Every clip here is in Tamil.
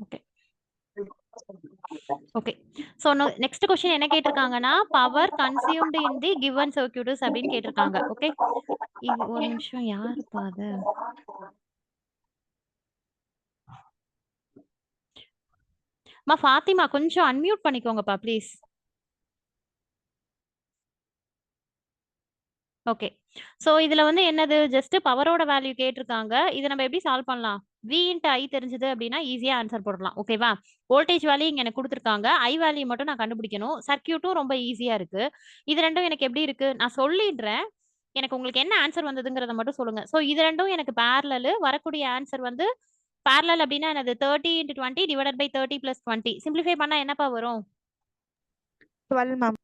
Okay okay. So next question என்ன கேட்டிருக்காங்கன்னா, power consumed in the given circuits அப்படின்னு கேட்டிருக்காங்க. ஓகே. இது ஒரு நிமிஷம் யாருப்பா அது? ஃபாத்திமா கொஞ்சம் அன்மியூட் பண்ணிக்கோங்கப்பா ப்ளீஸ். ஓகே. ஸோ இதுல வந்து என்னது ஜஸ்ட் பவரோட வேல்யூ கேட்டிருக்காங்க. இத நம்ம எப்படி சால்வ் பண்ணலாம்? V இன்டு I தெரிஞ்சது அப்படின்னா ஈஸியா ஆன்சர் போடலாம். ஓகேவா? வோல்டேஜ் வேல்யூ இங்க எனக்கு குடுத்துருக்காங்க. I வேல்யூ மட்டும் நான் கண்டுபிடிக்கணும். சர்க்யூட்டும் ரொம்ப ஈஸியா இருக்கு. இது 2ம் எனக்கு எப்படி இருக்கு? நான் சொல்லிடுறேன். எனக்கு உங்களுக்கு என்ன ஆன்சர் வந்ததுங்கிறத மட்டும் சொல்லுங்க. ஸோ இது 2ம் எனக்கு பேரலல். வரக்கூடிய ஆன்சர் வந்து பேரலல் அப்படின்னா என்னது? 30 × 20 டிவைடட் பை 30 + 20. சிம்ப்ளிஃபை பண்ணா என்னப்பா வரும்? 12 மேம்.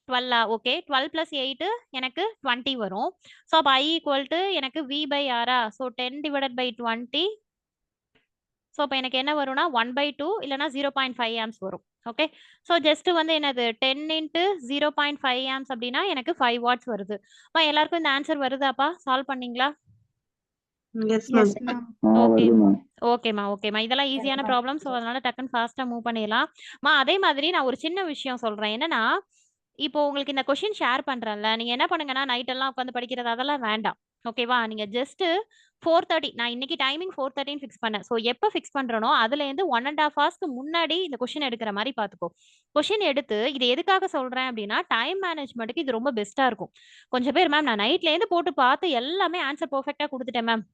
12 ஓகே. 12 + 8 எனக்கு 20 வரும். ஸோ அப்ப I = எனக்கு V/R. So 10 divided by 20. So அப்ப எனக்கு என்ன வரும்னா 1/2 இல்லன்னா 0.5 ஆம்ப்ஸ் வரும். ஓகே. ஸோ ஜஸ்ட் வந்து என்னது 10 × 0.5 ஆம்ப்ஸ் அப்படின்னா எனக்கு 5 வாட்ஸ் வருது. எல்லாருக்கும் இந்த ஆன்சர் வருதாப்பா? சால்வ் பண்ணீங்களா? Yes ma'am. S ma'am. Okay ஓகேம்மா. இதெல்லாம் ஈஸியான ப்ராப்ளம். ஸோ அதனால டக்குன்னு ஃபாஸ்டா மூவ் பண்ணிடலாம். அதே மாதிரி நான் ஒரு சின்ன விஷயம் சொல்றேன். என்னன்னா, இப்போ உங்களுக்கு இந்த கொஸ்டின் ஷேர் பண்றேன்ல, நீங்க என்ன பண்ணுங்கன்னா, நைட் எல்லாம் உட்காந்து படிக்கிறது அதெல்லாம் வேண்டாம். ஓகேவா? நீங்க ஜஸ்ட் 4:30 நான் இன்னைக்கு டைமிங் 4:30ன்னு ஃபிக்ஸ் பண்ணேன். ஸோ எப்ப ஃபிக்ஸ் பண்றேனோ, அதுலேருந்து 1 1/2 ஹவர்ஸ்க்கு முன்னாடி இந்த கொஸ்டின் எடுக்கிற மாரி பார்த்துக்கோ. கொஸ்டின் எடுத்து இது எதுக்காக சொல்றேன் அப்படின்னா, டைம் மேனேஜ்மென்ட்க்கு இது ரொம்ப பெஸ்ட்டா இருக்கும். கொஞ்சம் பேர் மேம் நான் நைட்லேருந்து போட்டு பார்த்து எல்லாமே ஆன்சர் பெர்ஃபெக்ட்டா குடுத்துட்டேன் மேம்.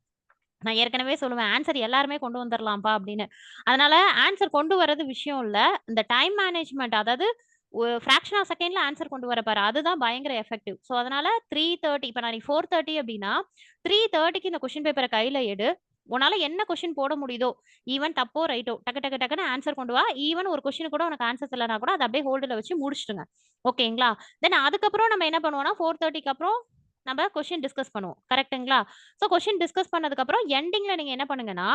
நான் ஏற்கனவே சொல்லுவேன் ஆன்சர் எல்லாருமே கொண்டு வந்துரலாம்ப்பா அப்படின்னு. அதனால ஆன்சர் கொண்டு வர்றது விஷயம் இல்ல. இந்த டைம் மேனேஜ்மென்ட் அதாவது ஃபிராக்ஷன் ஆஃப் செகண்ட்ல ஆன்சர் கொண்டு வர பாரு. அதுதான் பயங்கர எஃபெக்டிவ். ஸோ அதனால 3:30 இப்ப நான் 4:30 அப்படின்னா 3:30க்கு இந்த கொஸ்டின் பேப்பர கையில எடு. உன்னால என்ன கொஸ்டின் போட முடியுதோ, ஈவன் தப்போ ரைட்டோ டக்கு டக்கு டக்குன்னு ஆன்சர் கொண்டு வா. ஈவன் ஒரு கொஸ்டின் கூட உனக்கு ஆன்சர் தெரியலனா கூட அத அப்படியே ஹோல்டுல வச்சு முடிச்சுடுங்க. ஓகேங்களா? தென் அதுக்கப்புறம் நம்ம என்ன பண்ணுவோம்னா 4:30க்கு அப்புறம் நம்ம கொஸ்டின் டிஸ்கஸ் பண்ணுவோம். கரெக்ட்டுங்களா? ஸோ கொஸ்டின் டிஸ்கஸ் பண்ணதுக்கு அப்புறம் எண்டிங்ல நீங்க என்ன பண்ணுங்கன்னா,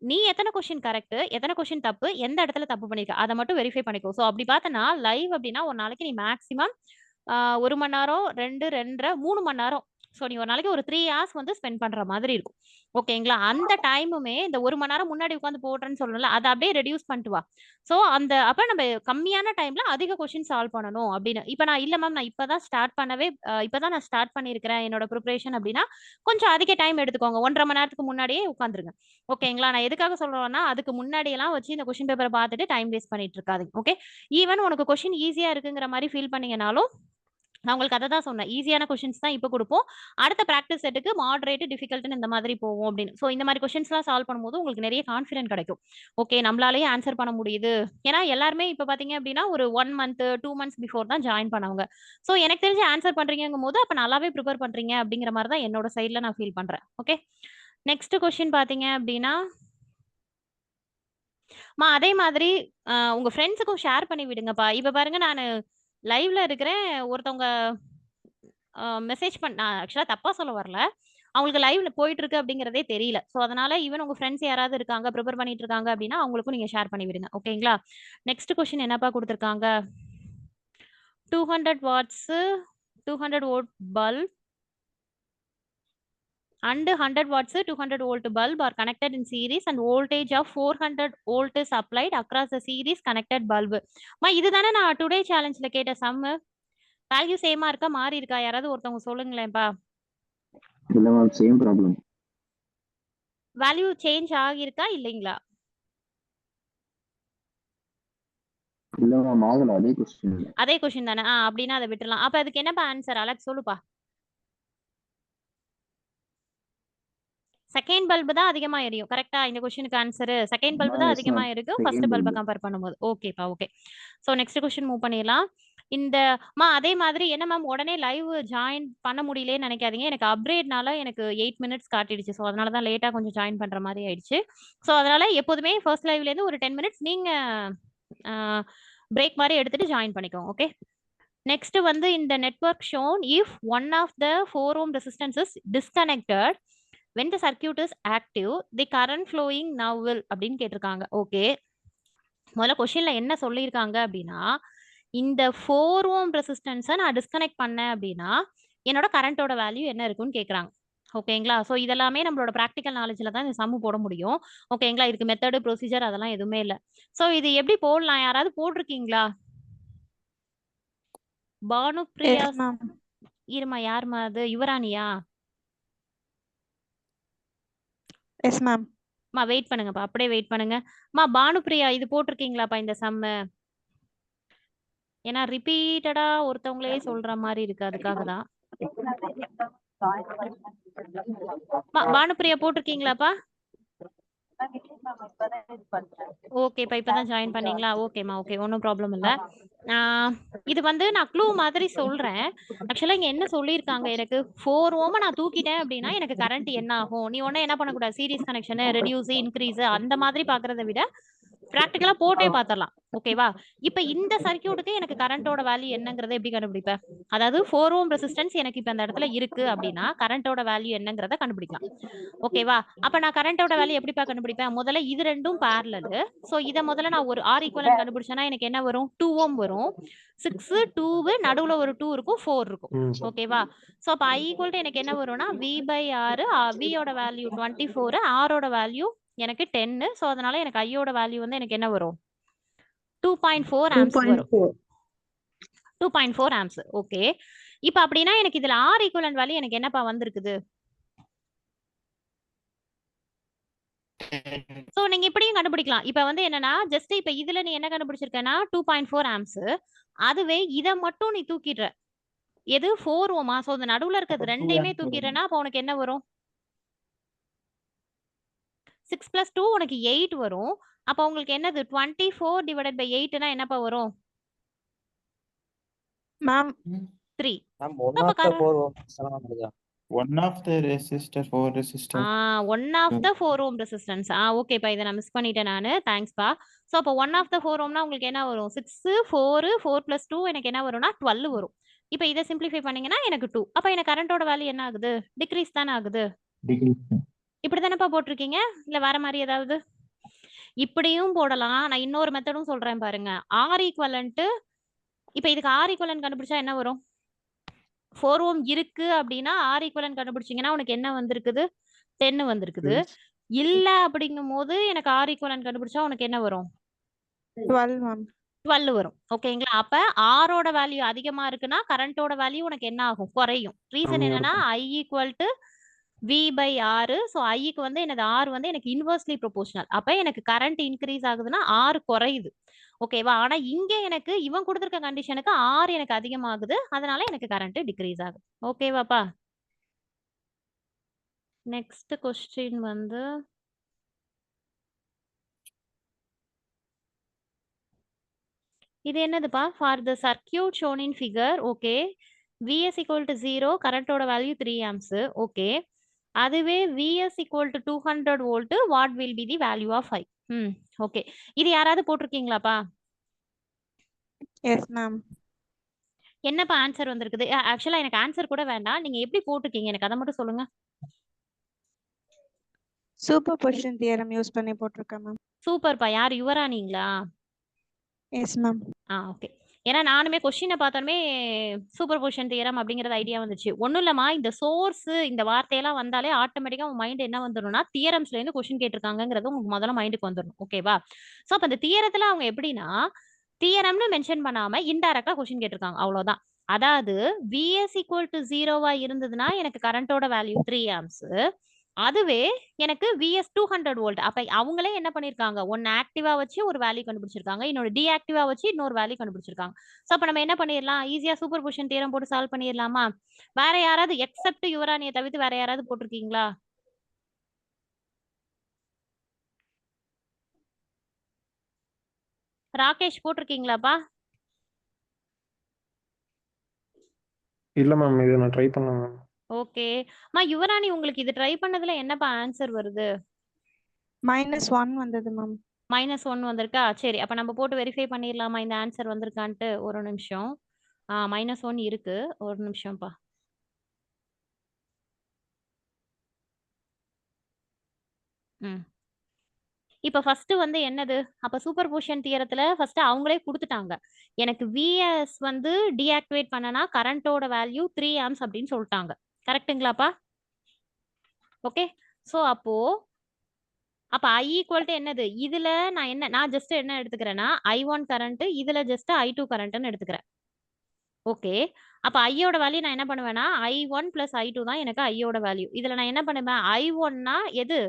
நீ எத்தன கொஸ்டின் கரெக்ட், எத்தன கொஸ்டின் தப்பு, எந்த இடத்துல தப்பு பண்ணியிருக்க, அத மட்டும் வெரிஃபை பண்ணிக்கோ. ஸோ அப்படி பார்த்தன்னா, லைவ் அப்படின்னா ஒரு நாளைக்கு நீ மேக்ஸிமம் 1 மணி நேரம், 2, 2 1/2, 3 மணி நேரம். ஸோ நீ ஒரு நாளைக்கு ஒரு 3 ஹார்ஸ் வந்து ஸ்பெண்ட் பண்ற மாதிரி இருக்கும். ஓகேங்களா? அந்த டைமுமே இந்த 1 மணி நேரம் முன்னாடி உட்காந்து போடுறேன்னு சொல்றேன்ல, அத அப்படியே ரெடியூஸ் பண்ணிட்டு வா. ஸோ அப்ப நம்ம கம்மியான டைம்ல அதிக கொஸ்டின் சால்வ் பண்ணணும் அப்படின்னு. இப்ப நான் இல்ல மேம் நான் இப்பதான் நான் ஸ்டார்ட் பண்ணியிருக்கிறேன் என்னோட ப்ரிப்பரேஷன் அப்படின்னா, கொஞ்சம் அதிக டைம் எடுத்துக்கோங்க. 1 1/2 மணி நேரத்துக்கு முன்னாடியே உட்காந்துருங்க. ஓகேங்களா? நான் எதுக்காக சொல்றேன்னா, அதுக்கு முன்னாடியெல்லாம் வச்சு இந்த கொஸ்டின் பேப்பர பார்த்துட்டு டைம் வேஸ்ட் பண்ணிட்டு இருக்காதீங்க. ஓகே. ஈவன் உனக்கு கொஸ்டின் ஈஸியா இருக்குங்கிற மாரி ஃபீல் பண்ணீங்கனாலும், நான் உங்களுக்கு அத தான் சொன்னேன். ஈஸியான கொஸ்டின்ஸ் தான் இப்ப குடுப்போம். அடுத்த பிராக்டிஸ் செட்டுக்கு மாடரேட், டிஃபிகல்ட்ன்னு இந்த மாதிரி போவோம் அப்படின்னு. ஸோ இந்த மாரி கொஸ்டின்ஸ்லாம் சால்வ் பண்ணும்போது உங்களுக்கு நெறைய கான்ஃபிடன்ட் கிடைக்கும். ஓகே நம்மளாலயே ஆன்சர் பண்ண முடியுது. ஏன்னா எல்லாருமே இப்ப பார்த்தீங்க அப்படின்னா, ஒரு 1 மந்த், 2 மந்த்ஸ் பிஃபோர் தான் ஜாயின் பண்ணவங்க. ஸோ எனக்கு தெரிஞ்சு ஆன்சர் பண்றீங்கங்கும்போது, அப்ப நல்லாவே பிரிப்பேர் பண்றீங்க அப்படிங்கிற மாரி தான் என்னோட சைட்ல நான் ஃபீல் பண்றேன். ஓகே. நெக்ஸ்ட் கொஸ்டின் பார்த்தீங்க அப்படின்னா அதே மாதிரி உங்க ஃப்ரெண்ட்ஸுக்கும் ஷேர் பண்ணி விடுங்கப்பா. இப்ப பாருங்க நானு லைவ்ல இருக்கிறேன். ஒருத்தவங்க மெசேஜ் நான் ஆக்சுவலா தப்பா சொல்ல வரல. அவங்களுக்கு லைவ்ல போயிட்டு இருக்கு அப்படிங்கிறதே தெரியல. ஸோ அதனால ஈவன் உங்க ஃப்ரெண்ட்ஸ் யாராவது இருக்காங்க, ப்ரிப்பேர் பண்ணிட்டு இருக்காங்க அப்படின்னா, அவங்களுக்கும் நீங்க ஷேர் பண்ணி விடுங்க. ஓகேங்களா? நெக்ஸ்ட் கொஸ்டின் என்னப்பா குடுத்துருக்காங்க? 200 watts 200 volt bulb and 100 watts 200 volt bulb are connected in series and voltage of 400 volt is applied across the series connected bulb. இதுதானே நான் டுடே சேலஞ்ச்ல கேட்ட சம். வேல்யூ சேமா இருக்கா மாறி இருக்கா? யாராவது ஒருத்தவங்க சொல்லுங்களேன்ப்பா. இல்ல ma'am same problem. Value change ஆகியிருக்கா இல்லைங்களா? இல்ல மேம் ஆகல. அதே கொஸ்டின் தானே. அப்படின்னா அதை விட்டுறலாம். அப்ப அதுக்கு என்னப்பா ஆன்சர்? அலெக்ஸ் சொல்லுப்பா. செகண்ட் பல்பு தான் அதிகமா எரியும். கரெக்ட்டா? இந்த கொஸ்டினுக்கு ஆன்சர் செகண்ட் பல்பு தான் அதிகமா எரியும் ஃபர்ஸ்ட் பல்ப கம்பேர் பண்ணும்போது. ஓகேப்பா okay. So next question move பண்ணிடலாம். இந்த அதே மாதிரி என்ன மேம் உடனே லைவ் ஜாயின் பண்ண முடியலன்னு நினைக்காதீங்க. எனக்கு அப்கிரேட்னால எனக்கு 8 மினிட்ஸ் காட்டிடுச்சு. ஸோ அதனால தான் லேட்டா கொஞ்சம் ஜாயின் பண்ற மாதிரி ஆயிடுச்சு. ஸோ அதனால எப்போதுமே ஃபர்ஸ்ட் லைவ்ல இருந்து ஒரு 10 மினிட்ஸ் நீங்க பிரேக் மாதிரி எடுத்துட்டு ஜாயின் பண்ணிக்கோங்க. ஓகே. நெக்ஸ்ட் வந்து இந்த network shown if one of the 4 ohm resistance is disconnected when the circuit is active the current flowing now will அப்படின்னு கேட்டிருக்காங்க. ஓகே. முதல்ல கொஸ்டின்ல என்ன சொல்லியிருக்காங்க அப்படின்னா, இந்த 4 ohm ரெசிஸ்டன்ஸை நான் டிஸ்கனெக்ட் பண்ணேன் அப்படின்னா என்னோட கரண்டோட வேல்யூ என்ன இருக்குன்னு கேட்குறாங்க. ஓகேங்களா? ஸோ இதெல்லாமே நம்மளோட பிராக்டிகல் நாலேஜ்ல தான் இந்த சம்மு போட முடியும். ஓகேங்களா? இதுக்கு மெத்தடு, ப்ரொசீஜர் அதெல்லாம் எதுவுமே இல்ல. ஸோ இது எப்படி போடலாம்? யாராவது போட்டிருக்கீங்களா? Bhanupriya yes ma'am. இருமா, யாரும்மா அது? யுவராணியா? Yes ma'am. வெயிட் பண்ணுங்கப்பா, அப்படியே வெயிட் பண்ணுங்க. பானுப்பிரியா இது போட்டிருக்கீங்களாப்பா இந்த சம்மு? ஏன்னா ரிப்பீட்டடா ஒருத்தவங்களே சொல்ற மாதிரி இருக்கு, அதுக்காக தான். பானுப்பிரியா போட்டிருக்கீங்களாப்பா? ஓகேப்பா, இப்பதான் ஜாயின் பண்ணீங்களா? ஓகேம்மா, ஓகே, ஒன்றும் ப்ராப்ளம் இல்லை. இது வந்து நான் க்ளூ மாதிரி சொல்றேன். ஆக்சுவலா இங்க என்ன சொல்லியிருக்காங்க, எனக்கு 4 ஓம நான் தூக்கிட்டேன் அப்படின்னா எனக்கு கரண்ட் என்ன ஆகும்? நீ ஒன்னும் என்ன பண்ணக்கூடாது, சீரிஸ் கனெக்ஷன், ரெடியூஸ், இன்க்ரீஸ் அந்த மாதிரி பாக்குறத விட பிராக்டிகலா போட்டே பாத்திரலாம். ஓகேவா? இப்ப இந்த சர்க்யூட்டுக்கு எனக்கு கரண்டோட வேல்யூ என்னங்கறத எப்படி கண்டுபிடிப்பேன்? அதாவது 4 ஓம் ரெசிஸ்டன்ஸ் எனக்கு இப்ப அந்த இடத்துல இருக்கு அப்படின்னா கரண்டோட வேல்யூ என்னங்கறத கண்டுபிடிக்கலாம். ஓகேவா? அப்ப நான் கரண்டோட வேல்யூ எப்படிப்பா கண்டுபிடிப்பேன்? முதல்ல இது ரெண்டும் parallel. சோ இத முதல்ல நான் ஒரு R ஈக்குவலன்ட் கண்டுபிடிச்சேன்னா எனக்கு என்ன வரும்? 2 ஓம் வரும். 6 2 நடுவுல ஒரு 2 இருக்கும், 4 இருக்கும். ஓகேவா? சோ அப்ப I ஈக்குவல் டு எனக்கு என்ன வரும்னா V/R, V யோட வேல்யூ 24, R ஓட வேல்யூ எனக்கு 10. சோ அதனால எனக்கு I யோட வேல்யூ வந்து எனக்கு என்ன வரும்? 2.4 ஆம்ப்ஸ் வரும். 2.4 ஆம்ப்ஸ். ஓகே. இப்ப அப்படின்னா எனக்கு இதுல R ஈக்குவலன்ட் வேல்யூ எனக்கு என்னப்பா வந்திருக்குது? சோ நீங்க இப்படியும் கண்டுபிடிக்கலாம். இப்ப வந்து என்னன்னா ஜஸ்ட் இப்ப இதுல நீ என்ன கண்டுபிடிச்சிருக்கனா 2.4 ஆம்ப்ஸ். அதுவே இத மட்டும் நீ தூக்கிடுற. எது 4 ஓமா? சோ அந்த நடுவுல இருக்கிறது ரெண்டையுமே தூக்கிடுறனா அப்ப உனக்கு என்ன வரும்? 6 + 2 உனக்கு 8 வரும். அப்ப உங்களுக்கு என்னது 24/8னா என்னப்பா வரும்? Ma'am 3. Ma'am one of the 4 ohms தான் வருதா? One of the resistor, 4 resistor. One of the 4 ohm resistance. ஓகேப்பா, இதை நான் மிஸ் பண்ணிட்டேன் நானு. தேங்க்ஸ்பா. ஸோ அப்போ 1 ஆஃப் த 4 ஓம்னா உங்களுக்கு என்ன வரும்? 6 4 4 + 2 எனக்கு என்ன வரும்னா 12 வரும். இப்போ இதை சிம்பிளிஃபை பண்ணீங்கன்னா எனக்கு 2. அப்போ எனக்கு கரண்டோட வேல்யூ என்ன ஆகுது? டிக்ரீஸ் தானே ஆகுது. இப்படி தானேப்பா போட்டிருக்கீங்க, இல்ல வேற மாதிரி ஏதாவது? இப்படியும் போடலாம். நான் இன்னொரு மெத்தடும் சொல்றேன் பாருங்க. R ஈக்குவலன்ட், இப்போ இதுக்கு R ஈக்குவலன்ட் கண்டுபிடிச்சா என்ன வரும்? 4 ஓம் இருக்கு அப்படின்னா R ஈக்குவலன்ட் கண்டுபிடிச்சீங்கன்னா உனக்கு என்ன வந்திருக்குது? 10 வந்திருக்குது. இல்ல அப்படிங்கும் போது எனக்கு R ஈக்குவலன்ட் கண்டுபிடிச்சா உனக்கு என்ன வரும்? 12 மேம். 12 வரும். ஓகேங்களா? அப்ப R ஓட வேல்யூ அதிகமா இருக்குன்னா கரண்டோட வேல்யூ உனக்கு என்ன ஆகும்? குறையும். ரீசன் என்னன்னா I equal to V/R. So ஐக்கு வந்து எனது R வந்து எனக்கு இன்வெர்ஸ்லி ப்ரொபோர்ஷனல். அப்ப எனக்கு கரண்ட் இன்க்ரீஸ் ஆகுதுன்னா R குறையுது. ஓகேவா? ஆனா இங்க எனக்கு இவன் கொடுத்திருக்க கண்டிஷனுக்கு R எனக்கு அதிகமாகுது. அதனால எனக்கு கரண்ட் டிக்ரீஸ் ஆகுது. ஓகேவாப்பா? நெக்ஸ்ட் क्वेश्चन வந்து இது என்னதுப்பா? For the circuit shown in figure. Okay. Vs equal to 0, கரண்டோட வேல்யூ 3 ஆம்ப்ஸ். ஓகே. அதுவே Vs equal to 200 volt, what will be the value of I? Okay. இது யாராவது போட்டிருக்கீங்களாப்பா? Yes ma'am. என்னப்பா ஆன்சர் வந்திருக்குது? ஆக்சுவலா எனக்கு ஆன்சர் கூட வேண்டாம். நீங்க எப்படி போட்டிருக்கீங்க எனக்கு அதை மட்டும் சொல்லுங்க. சூப்பர் பொசிஷன் தியரம் யூஸ் பண்ணி போட்டிருக்கேன் மேம். சூப்பர்ப்பா. யார், யுவராணிங்களா? S ma'am. ஓகே. ஏன்னா நானுமே கொஸ்டினை பார்த்தோமே சூப்பர் பொசிஷன் தியரம் அப்படிங்கறது ஐடியா வந்துச்சு. ஒன்றும் இல்லம்மா, இந்த சோர்ஸ் இந்த வார்த்தையெல்லாம் வந்தாலே ஆட்டோமேட்டிக்கா உங்க மைண்ட் என்ன வந்துடும்னா தியரம்ஸ்ல இருந்து கொஸ்டின் கேட்டிருக்காங்கிறது உங்களுக்கு முதல்ல மைண்டுக்கு வந்துடும். ஓகேவா? ஸோ அப்போ அந்த தியரத்துல அவங்க எப்படின்னா தியரம்னு மென்ஷன் பண்ணாம இன்டைரக்டா கொஸ்டின் கேட்டிருக்காங்க, அவ்வளவுதான். அதாவது Vs equal to 0 இருந்ததுன்னா எனக்கு கரண்டோட வேல்யூ 3 ஆம்ப்ஸ். அதுவே எனக்கு Vs 200 வோல்ட். அப்ப அவங்களே என்ன பண்ணிருக்காங்க, ஒன்னு ஆக்டிவா வச்சு ஒரு வேல்யூ கண்டுபிடிச்சிருக்காங்க, இன்னொரு டீஆக்டிவா வச்சு இன்னொரு வேல்யூ கண்டுபிடிச்சிருக்காங்க. சோ அப்ப நம்ம என்ன பண்ணிடலாம், ஈஸியா சூப்பர் பொசிஷன் தியரம் போட்டு சால்வ் பண்ணிடலாமா? வேற யாராவது எக்ஸப்ட் யுவராணியை தவிர்த்து வேற யாராவது போட்டிருக்கீங்களா? ராகேஷ் போட்டிருக்கீங்களாப்பா? இல்ல மேம், இது நான் ட்ரை பண்ணேன் மேம். ஓகே. யுவராணி உங்களுக்கு இது ட்ரை பண்ணதுல என்னப்பா ஆன்சர் வருது? -1 வந்தது மேம். -1 வந்திருக்கா? சரி, அப்ப நம்ம போட்டு வெரிஃபை பண்ணிடலாமா இந்த ஆன்சர் வந்திருக்கான்ட்டு? ஒரு நிமிஷம். -1 இருக்கு. ஒரு நிமிஷம்ப்பா. இப்ப ஃபர்ஸ்ட் வந்து என்னது, அப்ப சூப்பர் பொசிஷன் தியரத்துல ஃபர்ஸ்ட் அவங்களே கொடுத்துட்டாங்க. எனக்கு Vs வந்து டீஆக்டிவேட் பண்ணனா கரண்டோட வேல்யூ 3 ஆம்ப்ஸ் அப்படின்னு சொல்லிட்டாங்க. கரெக்ட்டுங்களாப்பா? ஓகே. ஸோ அப்போ I ஈக்குவல் டு என்னது? இதுல நான் ஜஸ்ட் என்ன எடுத்துக்கிறேன்னா I1 கரண்ட், இதுல ஜஸ்ட் I2 கரண்ட்னு எடுத்துக்கிறேன். ஓகே. அப்ப ஐயோட வேல்யூ நான் என்ன பண்ணுவேன்னா I1 பிளஸ் I2 தான் எனக்கு ஐயோட வேல்யூ. இதுல நான் என்ன பண்ணுவேன், I1னா எது?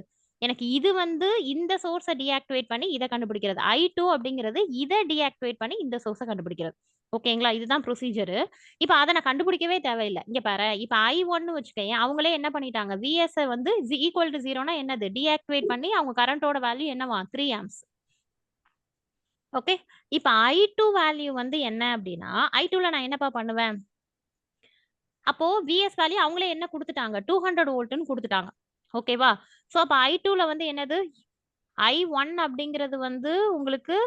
எனக்கு இது வந்து இந்த சோர்ஸை டீஆக்டிவேட் பண்ணி இதை கண்டுபிடிக்கிறது. I2 அப்படிங்கிறது இதை டீஆக்டிவேட் பண்ணி இந்த சோர்ஸை கண்டுபிடிக்கிறது. ஓகேங்களா? இதுதான் ப்ரொசீஜர். இப்ப அதை நான் கண்டுபிடிக்கவே தேவையில்லை. இங்க பாரு, இப்ப I1 வச்சுக்கேன், அவங்களே என்ன பண்ணிட்டாங்க, VS வந்து ஈக்குவல் டு 0னா என்னது, டீஆக்டிவேட் பண்ணி அவங்க கரண்டோட வேல்யூ என்னவா 3 ஆம்ஸ். ஓகே. இப்ப I2 வேல்யூ வந்து என்ன அப்படின்னா, I2ல நான் என்னப்பா பண்ணுவேன், அப்போ விஎஸ் வேல்யூ அவங்களே என்ன கொடுத்துட்டாங்க, 200 வோல்ட்னு கொடுத்துட்டாங்க. ஓகேவா? ஸோ அப்போ I2ல வந்து என்னது, I1 அப்படிங்கிறது வந்து உங்களுக்கு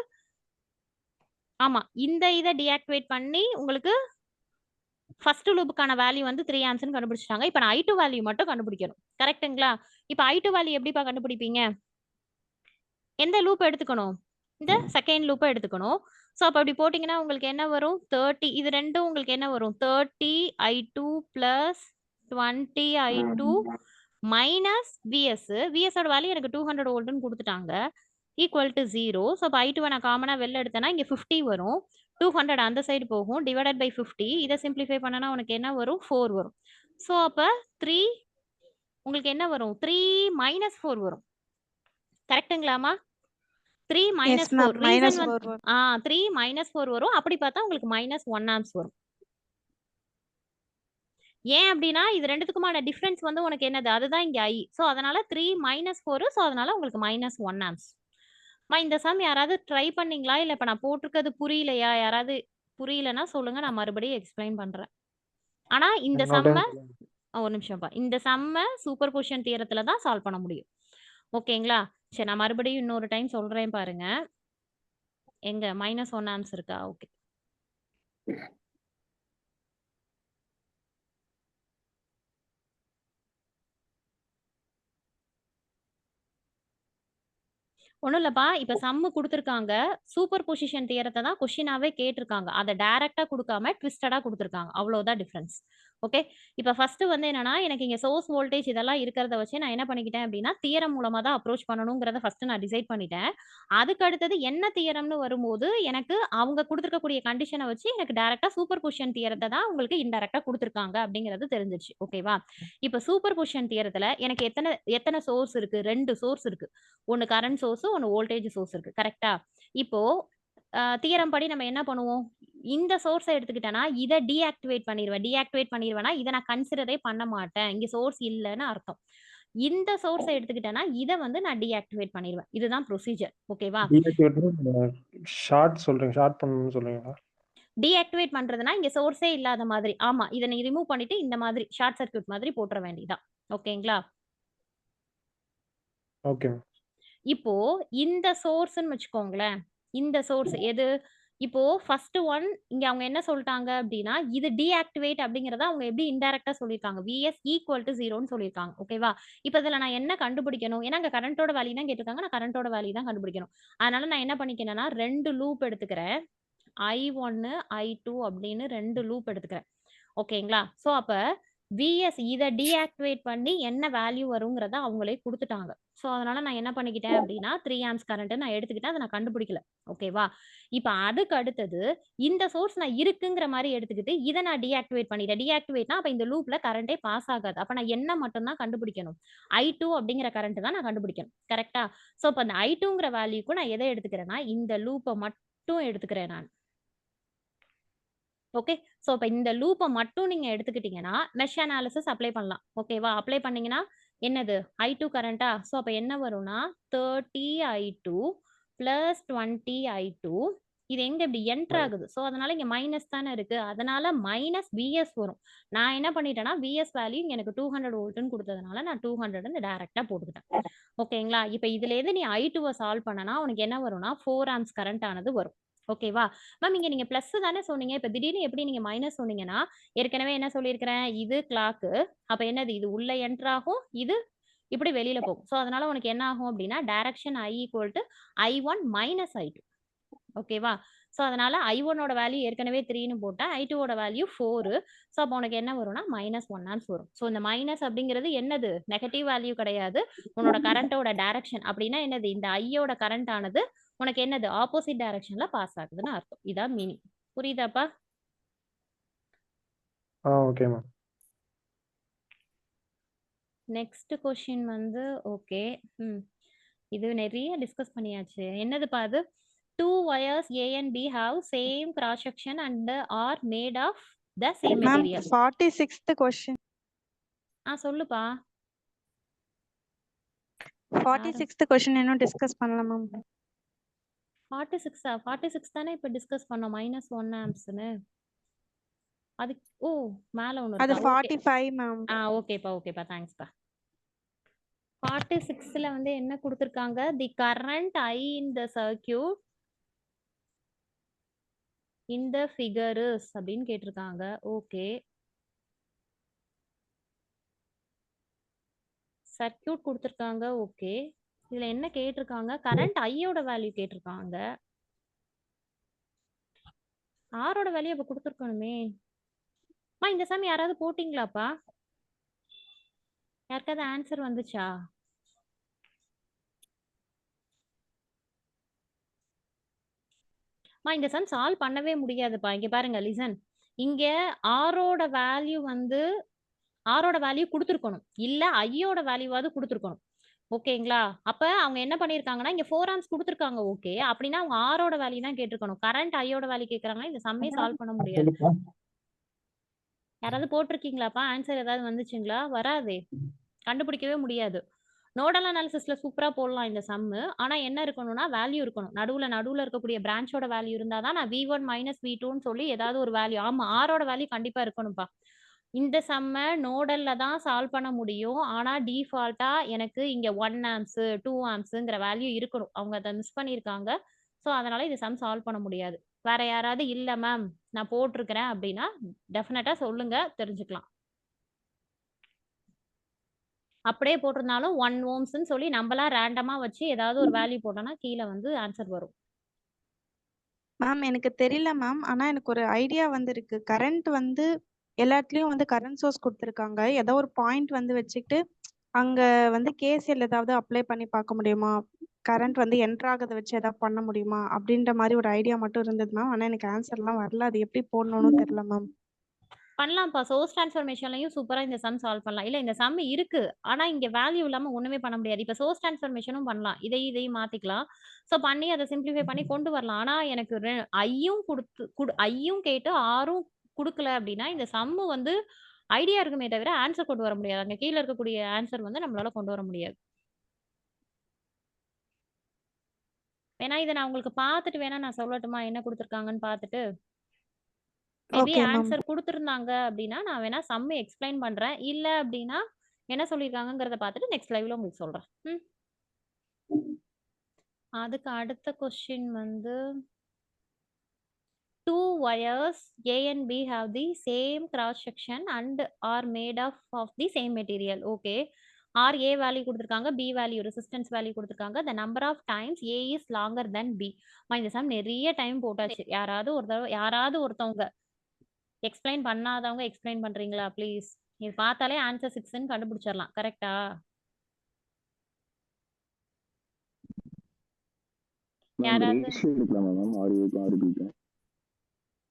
ஆமா இந்த இதை டீஆக்டிவேட் பண்ணி உங்களுக்கு ஃபர்ஸ்ட் லூப்புக்கான வேல்யூ வந்து 3 ஆம்ஸ்னு கண்டுபிடிச்சிட்டாங்க. இப்போ நான் I2 வேல்யூ மட்டும் கண்டுபிடிக்கணும். கரெக்ட்டுங்களா? இப்போ I2 வேல்யூ எப்படிப்பா கண்டுபிடிப்பீங்க, எந்த லூப் எடுத்துக்கணும், இந்த செகண்ட் லூப்பை எடுத்துக்கணும். ஸோ அப்போ அப்படி போட்டிங்கன்னா உங்களுக்கு என்ன வரும், 30, இது ரெண்டும் உங்களுக்கு என்ன வரும், 30 I2 plus 20 I2 minus VS. விஎஸோட வேல்யூ எனக்கு 200 வோல்ட்னு கொடுத்துட்டாங்க, ஈக்குவல் டு 0. ஸோ அப்போ I2 நான் காமனாக வெளில எடுத்தேன்னா இங்கே 50 வரும், 200 அந்த சைடு போகும், டிவைடட் பை 50. இதை சிம்பிளிஃபை பண்ணனா உனக்கு என்ன வரும், 4 வரும். ஸோ அப்போ 3 உங்களுக்கு என்ன வரும், 3 மைனஸ் 4 வரும். கரெக்ட்டுங்களாமா? 3 மைனஸ் 4 ரீசன் வந்து 3 மைனஸ் 4 வரும். அப்படி பார்த்தா உங்களுக்கு மைனஸ் 1 ஆம்ஸ் வரும். ஏன் அப்படின்னா இது ரெண்டுத்துக்குமான டிஃபரன்ஸ் வந்து உனக்கு என்னது, அதுதான் இங்க I. ஸோ அதனால 3 மைனஸ் 4. ஸோ அதனால உங்களுக்கு மைனஸ் 1 ஆம்ஸ். இந்த சம் யாராவது ட்ரை பண்ணீங்களா, இல்லை இப்போ நான் போட்டிருக்கிறது புரியலையா? யாராவது புரியலன்னா சொல்லுங்க, நான் மறுபடியும் எக்ஸ்பிளைன் பண்றேன். ஆனா இந்த சம்ம ஒரு நிமிஷம்ப்பா, இந்த சம்ம சூப்பர் பொசிஷன் தியரத்துல தான் சால்வ் பண்ண முடியும். ஓகேங்களா? சரி, நான் மறுபடியும் இன்னொரு டைம் சொல்றேன் பாருங்க. எங்க மைனஸ் 1 ஆம்ஸ் இருக்கா? ஓகே. ஒன்றும் இல்லைப்பா, இப்போ சம்மு கொடுத்துருக்காங்க, சூப்பர் பொசிஷன் தியரத்தை தான் கொஷினாவே கேட்டிருக்காங்க. அதை டைரக்டா கொடுக்காம ட்விஸ்டடா கொடுத்துருக்காங்க, அவ்வளோதான் டிஃபரன்ஸ். ஓகே. இப்போ ஃபர்ஸ்ட் வந்து என்னன்னா, எனக்கு இங்கே சோர்ஸ் வோல்டேஜ் இதெல்லாம் இருக்கிறத வச்சு நான் என்ன பண்ணிக்கிட்டேன் அப்படின்னா, தியரம் மூலமா தான் அப்ரோச் பண்ணணுங்கிறத ஃபர்ஸ்ட் நான் டிசைட் பண்ணிட்டேன். அதுக்கு அடுத்தது என்ன தியரம்னு வரும்போது எனக்கு அவங்க கொடுத்துருக்கக்கூடிய கண்டிஷனை வச்சு எனக்கு டைரக்டா சூப்பர் பொசிஷன் தியரத்தை தான் உங்களுக்கு இன்டைரக்டா கொடுத்துருக்காங்க அப்படிங்கிறது தெரிஞ்சிச்சு. ஓகேவா? இப்போ சூப்பர் பொசிஷன் தியரத்துல எனக்கு எத்தனை சோர்ஸ் இருக்கு, 2 சோர்ஸ் இருக்கு. ஒன்னு கரண்ட் சோர்ஸ், ஒன்னு வோல்டேஜ் சோர்ஸ் இருக்கு. கரெக்டா? இப்போ தியரம் படி நம்ம என்ன பண்ணுவோம், இந்த சோர்ஸை எடுத்துக்கிட்டேன்னா இதை டீஆக்டிவேட் பண்ணிடுவேன்னா இதை நான் கன்சிடரே பண்ண மாட்டேன், இங்க சோர்ஸ் இல்லைன்னு அர்த்தம். இந்த சோர்ஸை எடுத்துக்கிட்டேன்னா இதை வந்து நான் டீஆக்டிவேட் பண்ணிடுவேன். இதுதான் ப்ரொசீஜர். ஓகேவா? ஷார்ட் பண்ணணும்னு சொல்றீங்களா? டீஆக்டிவேட் பண்றதுனா இங்க சோர்ஸே இல்லாத மாதிரி. ஆமா, இதை நீ ரிமூவ் பண்ணிட்டு இந்த மாதிரி ஷார்ட் சர்க்யூட் மாதிரி போட்டுற வேண்டியதான். ஓகேங்களா? ஓகே. இப்போ இந்த சோர்ஸ்ன்னு வச்சுக்கோங்களேன், இந்த சோர்ஸ் எது, இப்போ ஃபர்ஸ்ட் ஒன் இங்க அவங்க என்ன சொல்லிட்டாங்க அப்படின்னா, இது டீஆக்டிவேட் அப்படிங்கறத அவங்க எப்படி இன்டைரக்டா சொல்லியிருக்காங்க, விஎஸ் ஈக்குவல் டு 0ன்னு சொல்லியிருக்காங்க. ஓகேவா? இப்போ இதுல நான் என்ன கண்டுபிடிக்கணும், ஏன்னா அங்க கரண்டோட வேல்யூ தான் கேட்டிருக்காங்க, நான் கரண்டோட வேல்யூ தான் கண்டுபிடிக்கணும். அதனால நான் என்ன பண்ணிக்கிறேன்னா 2 லூப் எடுத்துக்கிறேன், I1 I2 அப்படின்னு 2 லூப் எடுத்துக்கிறேன். ஓகேங்களா? ஸோ அப்ப விஎஸ் இதை டீஆக்டிவேட் பண்ணி என்ன வேல்யூ வருங்கிறத அவங்களே கொடுத்துட்டாங்க. ஸோ அதனால நான் என்ன பண்ணிக்கிட்டேன் அப்படின்னா 3 ஆம்ஸ் கரண்ட் நான் எடுத்துக்கிட்டேன், அதை நான் கண்டுபிடிக்கல. ஓகேவா? இப்போ அதுக்கு அடுத்தது இந்த சோர்ஸ் நான் இருக்குங்கிற மாதிரி எடுத்துக்கிட்டு இதை நான் டீஆக்டிவேட் பண்ணிட்டேன். டீஆக்டிவேட்னா அப்போ இந்த லூப்ல கரண்டே பாஸ் ஆகாது. அப்போ நான் என்ன மட்டும் தான் கண்டுபிடிக்கணும், I2 அப்படிங்கிற கரண்ட் தான் நான் கண்டுபிடிக்கணும். கரெக்டா? ஸோ இப்போ அந்த I2ங்கிற வேல்யூக்கு நான் எதை எடுத்துக்கிறேன்னா இந்த லூப்பை மட்டும் எடுத்துக்கிறேன் நான். ஓகே. ஸோ இப்போ இந்த லூப்பை மட்டும் நீங்க எடுத்துக்கிட்டீங்கன்னா மெஷ் அனாலிசிஸ் அப்ளை பண்ணலாம். ஓகேவா? அப்ளை பண்ணீங்கன்னா என்னது, I2 கரண்டா? ஸோ அப்போ என்ன வரும்னா 30 I2 பிளஸ் 20 I2. இது எங்க இப்படி என்டர் ஆகுது, ஸோ அதனால இங்க மைனஸ் தானே இருக்கு, அதனால மைனஸ் விஎஸ் வரும். நான் என்ன பண்ணிட்டேன்னா விஎஸ் வேல்யூ எனக்கு 200 வோல்ட்னு கொடுத்ததுனால நான் 200 டைரக்டா போட்டுக்கிட்டேன். ஓகேங்களா? இப்போ இதுல இருந்து நீ I2வை சால்வ் பண்ணனா உனக்கு என்ன வரும்னா 4 ஆம்ஸ் கரண்ட் ஆனது வரும். ஓகேவா? மேம் இங்க நீங்க பிளஸ் தானே சொன்னீங்க, இப்ப திடீர்னு எப்படி நீங்க மைனஸ் சொன்னீங்கன்னா, ஏற்கனவே என்ன சொல்லியிருக்கிறேன், இது கிளாக்கு, அப்ப என்னது, இது உள்ள என்டர் ஆகும், இது இப்படி வெளியில போகும். ஸோ அதனால உனக்கு என்ன ஆகும் அப்படின்னா direction I equal to I1 minus I2. ஓகேவா? ஸோ அதனால I1ஓட வேல்யூ ஏற்கனவே 3ன்னு போட்டேன், I2ஓட வேல்யூ 4. ஸோ அப்போ உனக்கு என்ன வரும்னா -1 வரும். ஸோ இந்த மைனஸ் அப்படிங்கிறது என்னது? நெகட்டிவ் வேல்யூ கிடையாது. உன்னோட கரண்டோட டைரக்ஷன். அப்படின்னா என்னது? இந்த ஐயோட கரண்ட் ஆனது உனக்கு என்னது? ஆப்போசிட் டைரக்ஷன்ல பாஸ் ஆகுதுன்னு அர்த்தம். இதான் மீனிங். புரியுதாப்பா? Okay ma'am. நெக்ஸ்ட் கொஸ்டின் வந்து ஓகே. இது நிறைய டிஸ்கஸ் பண்ணியாச்சு. என்னதுப்பா அது? 2 wires A and B have same cross section and are made of the same ma'am material. 46th question. சொல்லுப்பா. 46th கொஸ்டின் இன்னும் டிஸ்கஸ் பண்ணல மேம். 46 46 தானே இப்ப டிஸ்கஸ் பண்ணோம் -1 ஆம்ப்ஸ்னு. அது மேல ஒன்னு அது இருக்கா? ஓகே. 45 மேம். ஓகேப்பா தேங்க்ஸ்ப்பா. 46ல வந்து என்ன கொடுத்திருக்காங்க? தி current I in the circuit in the figure is அப்படின்னு கேட்டிருக்காங்க. ஓகே. சர்க்யூட் கொடுத்திருக்காங்க. ஓகே. இதுல என்ன கேட்டிருக்காங்க? கரண்ட் ஐயோட வேல்யூ கேட்டிருக்காங்க. ஆரோட வேல்யூ அப்ப கொடுத்திருக்கணுமே. இந்த சம் யாராவது போட்டீங்களாப்பா? யாருக்காவது ஆன்சர் வந்துச்சா? இந்த சம் சால்வ் பண்ணவே முடியாதுப்பா. இங்க பாருங்க, லிசன். இங்க ஆரோட வேல்யூ கொடுத்துருக்கணும், இல்ல ஐயோட வேல்யூவாவது கொடுத்துருக்கணும். ஓகேங்களா? அப்ப அவங்க என்ன பண்ணிருக்காங்கன்னா, இங்க 4 ஆம்ஸ் கொடுத்துருக்காங்க. ஓகே. அப்படின்னா அவங்க ஆரோட வேல்யூ தான் கேட்டிருக்கணும். கரண்ட் ஐயோட வேல்யூ கேக்குறாங்கன்னா இந்த சம்மே சால்வ் பண்ண முடியாது. யாராவது போட்டிருக்கீங்களாப்பா? ஆன்சர் ஏதாவது வந்துச்சுங்களா? வராதே, கண்டுபிடிக்கவே முடியாது. நோடல் அனாலிசிஸ்ல சூப்பரா போடலாம் இந்த சம்மு. ஆனா என்ன இருக்கணும்னா வேல்யூ இருக்கணும். நடுவுல இருக்கக்கூடிய பிரான்ச்சோட வேல்யூ இருந்தாதான் நான் V1 மைனஸ் V2ன்னு சொல்லி ஏதாவது ஒரு வேல்யூ. ஆமா, ஆரோட வேல்யூ கண்டிப்பா இருக்கணும்ப்பா. இந்த சம்ம நோடல்ல தான் சால்வ் பண்ண முடியும். ஆனா டிஃபால்ட்டா எனக்கு இங்க 1 ஆம்ப்ஸ் 2 ஆம்ப்ஸ்ங்கிற வேல்யூ இருக்கணும். அவங்க அதை மிஸ் பண்ணியிருக்காங்க. ஸோ அதனால இது சம் சால்வ் பண்ண முடியாது. வேற யாராவது இல்ல மேம் நான் போட்டிருக்கிறேன் அப்படின்னா டெஃபினட்டா சொல்லுங்க, தெரிஞ்சுக்கலாம். அப்படியே போட்டிருந்தாலும் 1 ஓம்ஸ்ன்னு சொல்லி நம்மளா ரேண்டமா வச்சு ஏதாவது ஒரு வேல்யூ போட்டோம்னா கீழே வந்து ஆன்சர் வரும். மேம் எனக்கு தெரியல மேம். ஆனா எனக்கு ஒரு ஐடியா வந்து இருக்கு. கரண்ட் வந்து எல்லாத்துலயும் வந்து கரண்ட் சோர்ஸ் கொடுத்துருக்காங்க. ஏதோ ஒரு பாயிண்ட் வந்து வச்சுக்கிட்டு அங்க வந்து கேசிஎல் ஏதாவது அப்ளை பண்ணி பார்க்க முடியுமா? கரண்ட் வந்து என்டர் ஆகதை வச்சு ஏதாவது பண்ண முடியுமா அப்படின்ற மாதிரி ஒரு ஐடியா மட்டும் இருந்தது மேம். ஆனா எனக்கு ஆன்சர்லாம் வரல. அது எப்படி போடணும்னு தெரியல மேம். பண்ணலாம்ப்பா. சோர்ஸ் டிரான்ஸ்ஃபர்மேஷன்லயும் சூப்பரா இந்த சம் சால்வ் பண்ணலாம். இல்ல இந்த சம் இருக்கு. ஆனா இங்க வேல்யூ இல்லாம ஒண்ணுமே பண்ண முடியாது. இப்ப சோர்ஸ் டிரான்ஸ்ஃபர்மேஷனும் பண்ணலாம். இதையும் மாத்திக்கலாம். சோ பண்ணி அதை சிம்பிளிஃபை பண்ணி கொண்டு வரலாம். ஆனா எனக்கு ஐயும் கேட்டு ஆரும் குடுக்கல அப்படின்னா இந்த சம்மு வந்து ஐடியா இருக்குமே தவிர ஆன்சர் கொண்டு வர முடியாது. அங்க கீழ இருக்கக்கூடிய ஆன்சர் வந்து நம்மளால கொண்டு வர முடியாது. வேணா இதை நான் உங்களுக்கு பார்த்துட்டு வேணா நான் சொல்லட்டுமா என்ன கொடுத்துருக்காங்கன்னு பார்த்துட்டு? Maybe okay ma'am. ஆன்சர் கொடுத்துருந்தாங்க அப்படின்னா நான் வேணா சம் எக்ஸ்பிளைன் பண்றேன். இல்ல அப்படின்னா என்ன சொல்லியிருக்காங்கங்கிறத பார்த்துட்டு நெக்ஸ்ட் லைவ்ல உங்களுக்கு சொல்றேன். அதுக்கு அடுத்த கொஸ்டின் வந்து 2 wires A and B have the same cross section and are made of the same material. Okay. R A value கொடுத்திருக்காங்க, B வேல்யூ ரெசிஸ்டன்ஸ் வேல்யூ கொடுத்திருக்காங்க. the number of times A is longer than B. இந்த சம் நிறைய டைம் போட்டாச்சு. யாராவது ஒருத்தவங்க எக்ஸ்பிளைன் பண்ணாதவங்க எக்ஸ்பிளைன் பண்றீங்களா ப்ளீஸ்? இது பார்த்தாலே ஆன்சர் 6ன்னு கண்டுபிடிச்சிடலாம். கரெக்டா?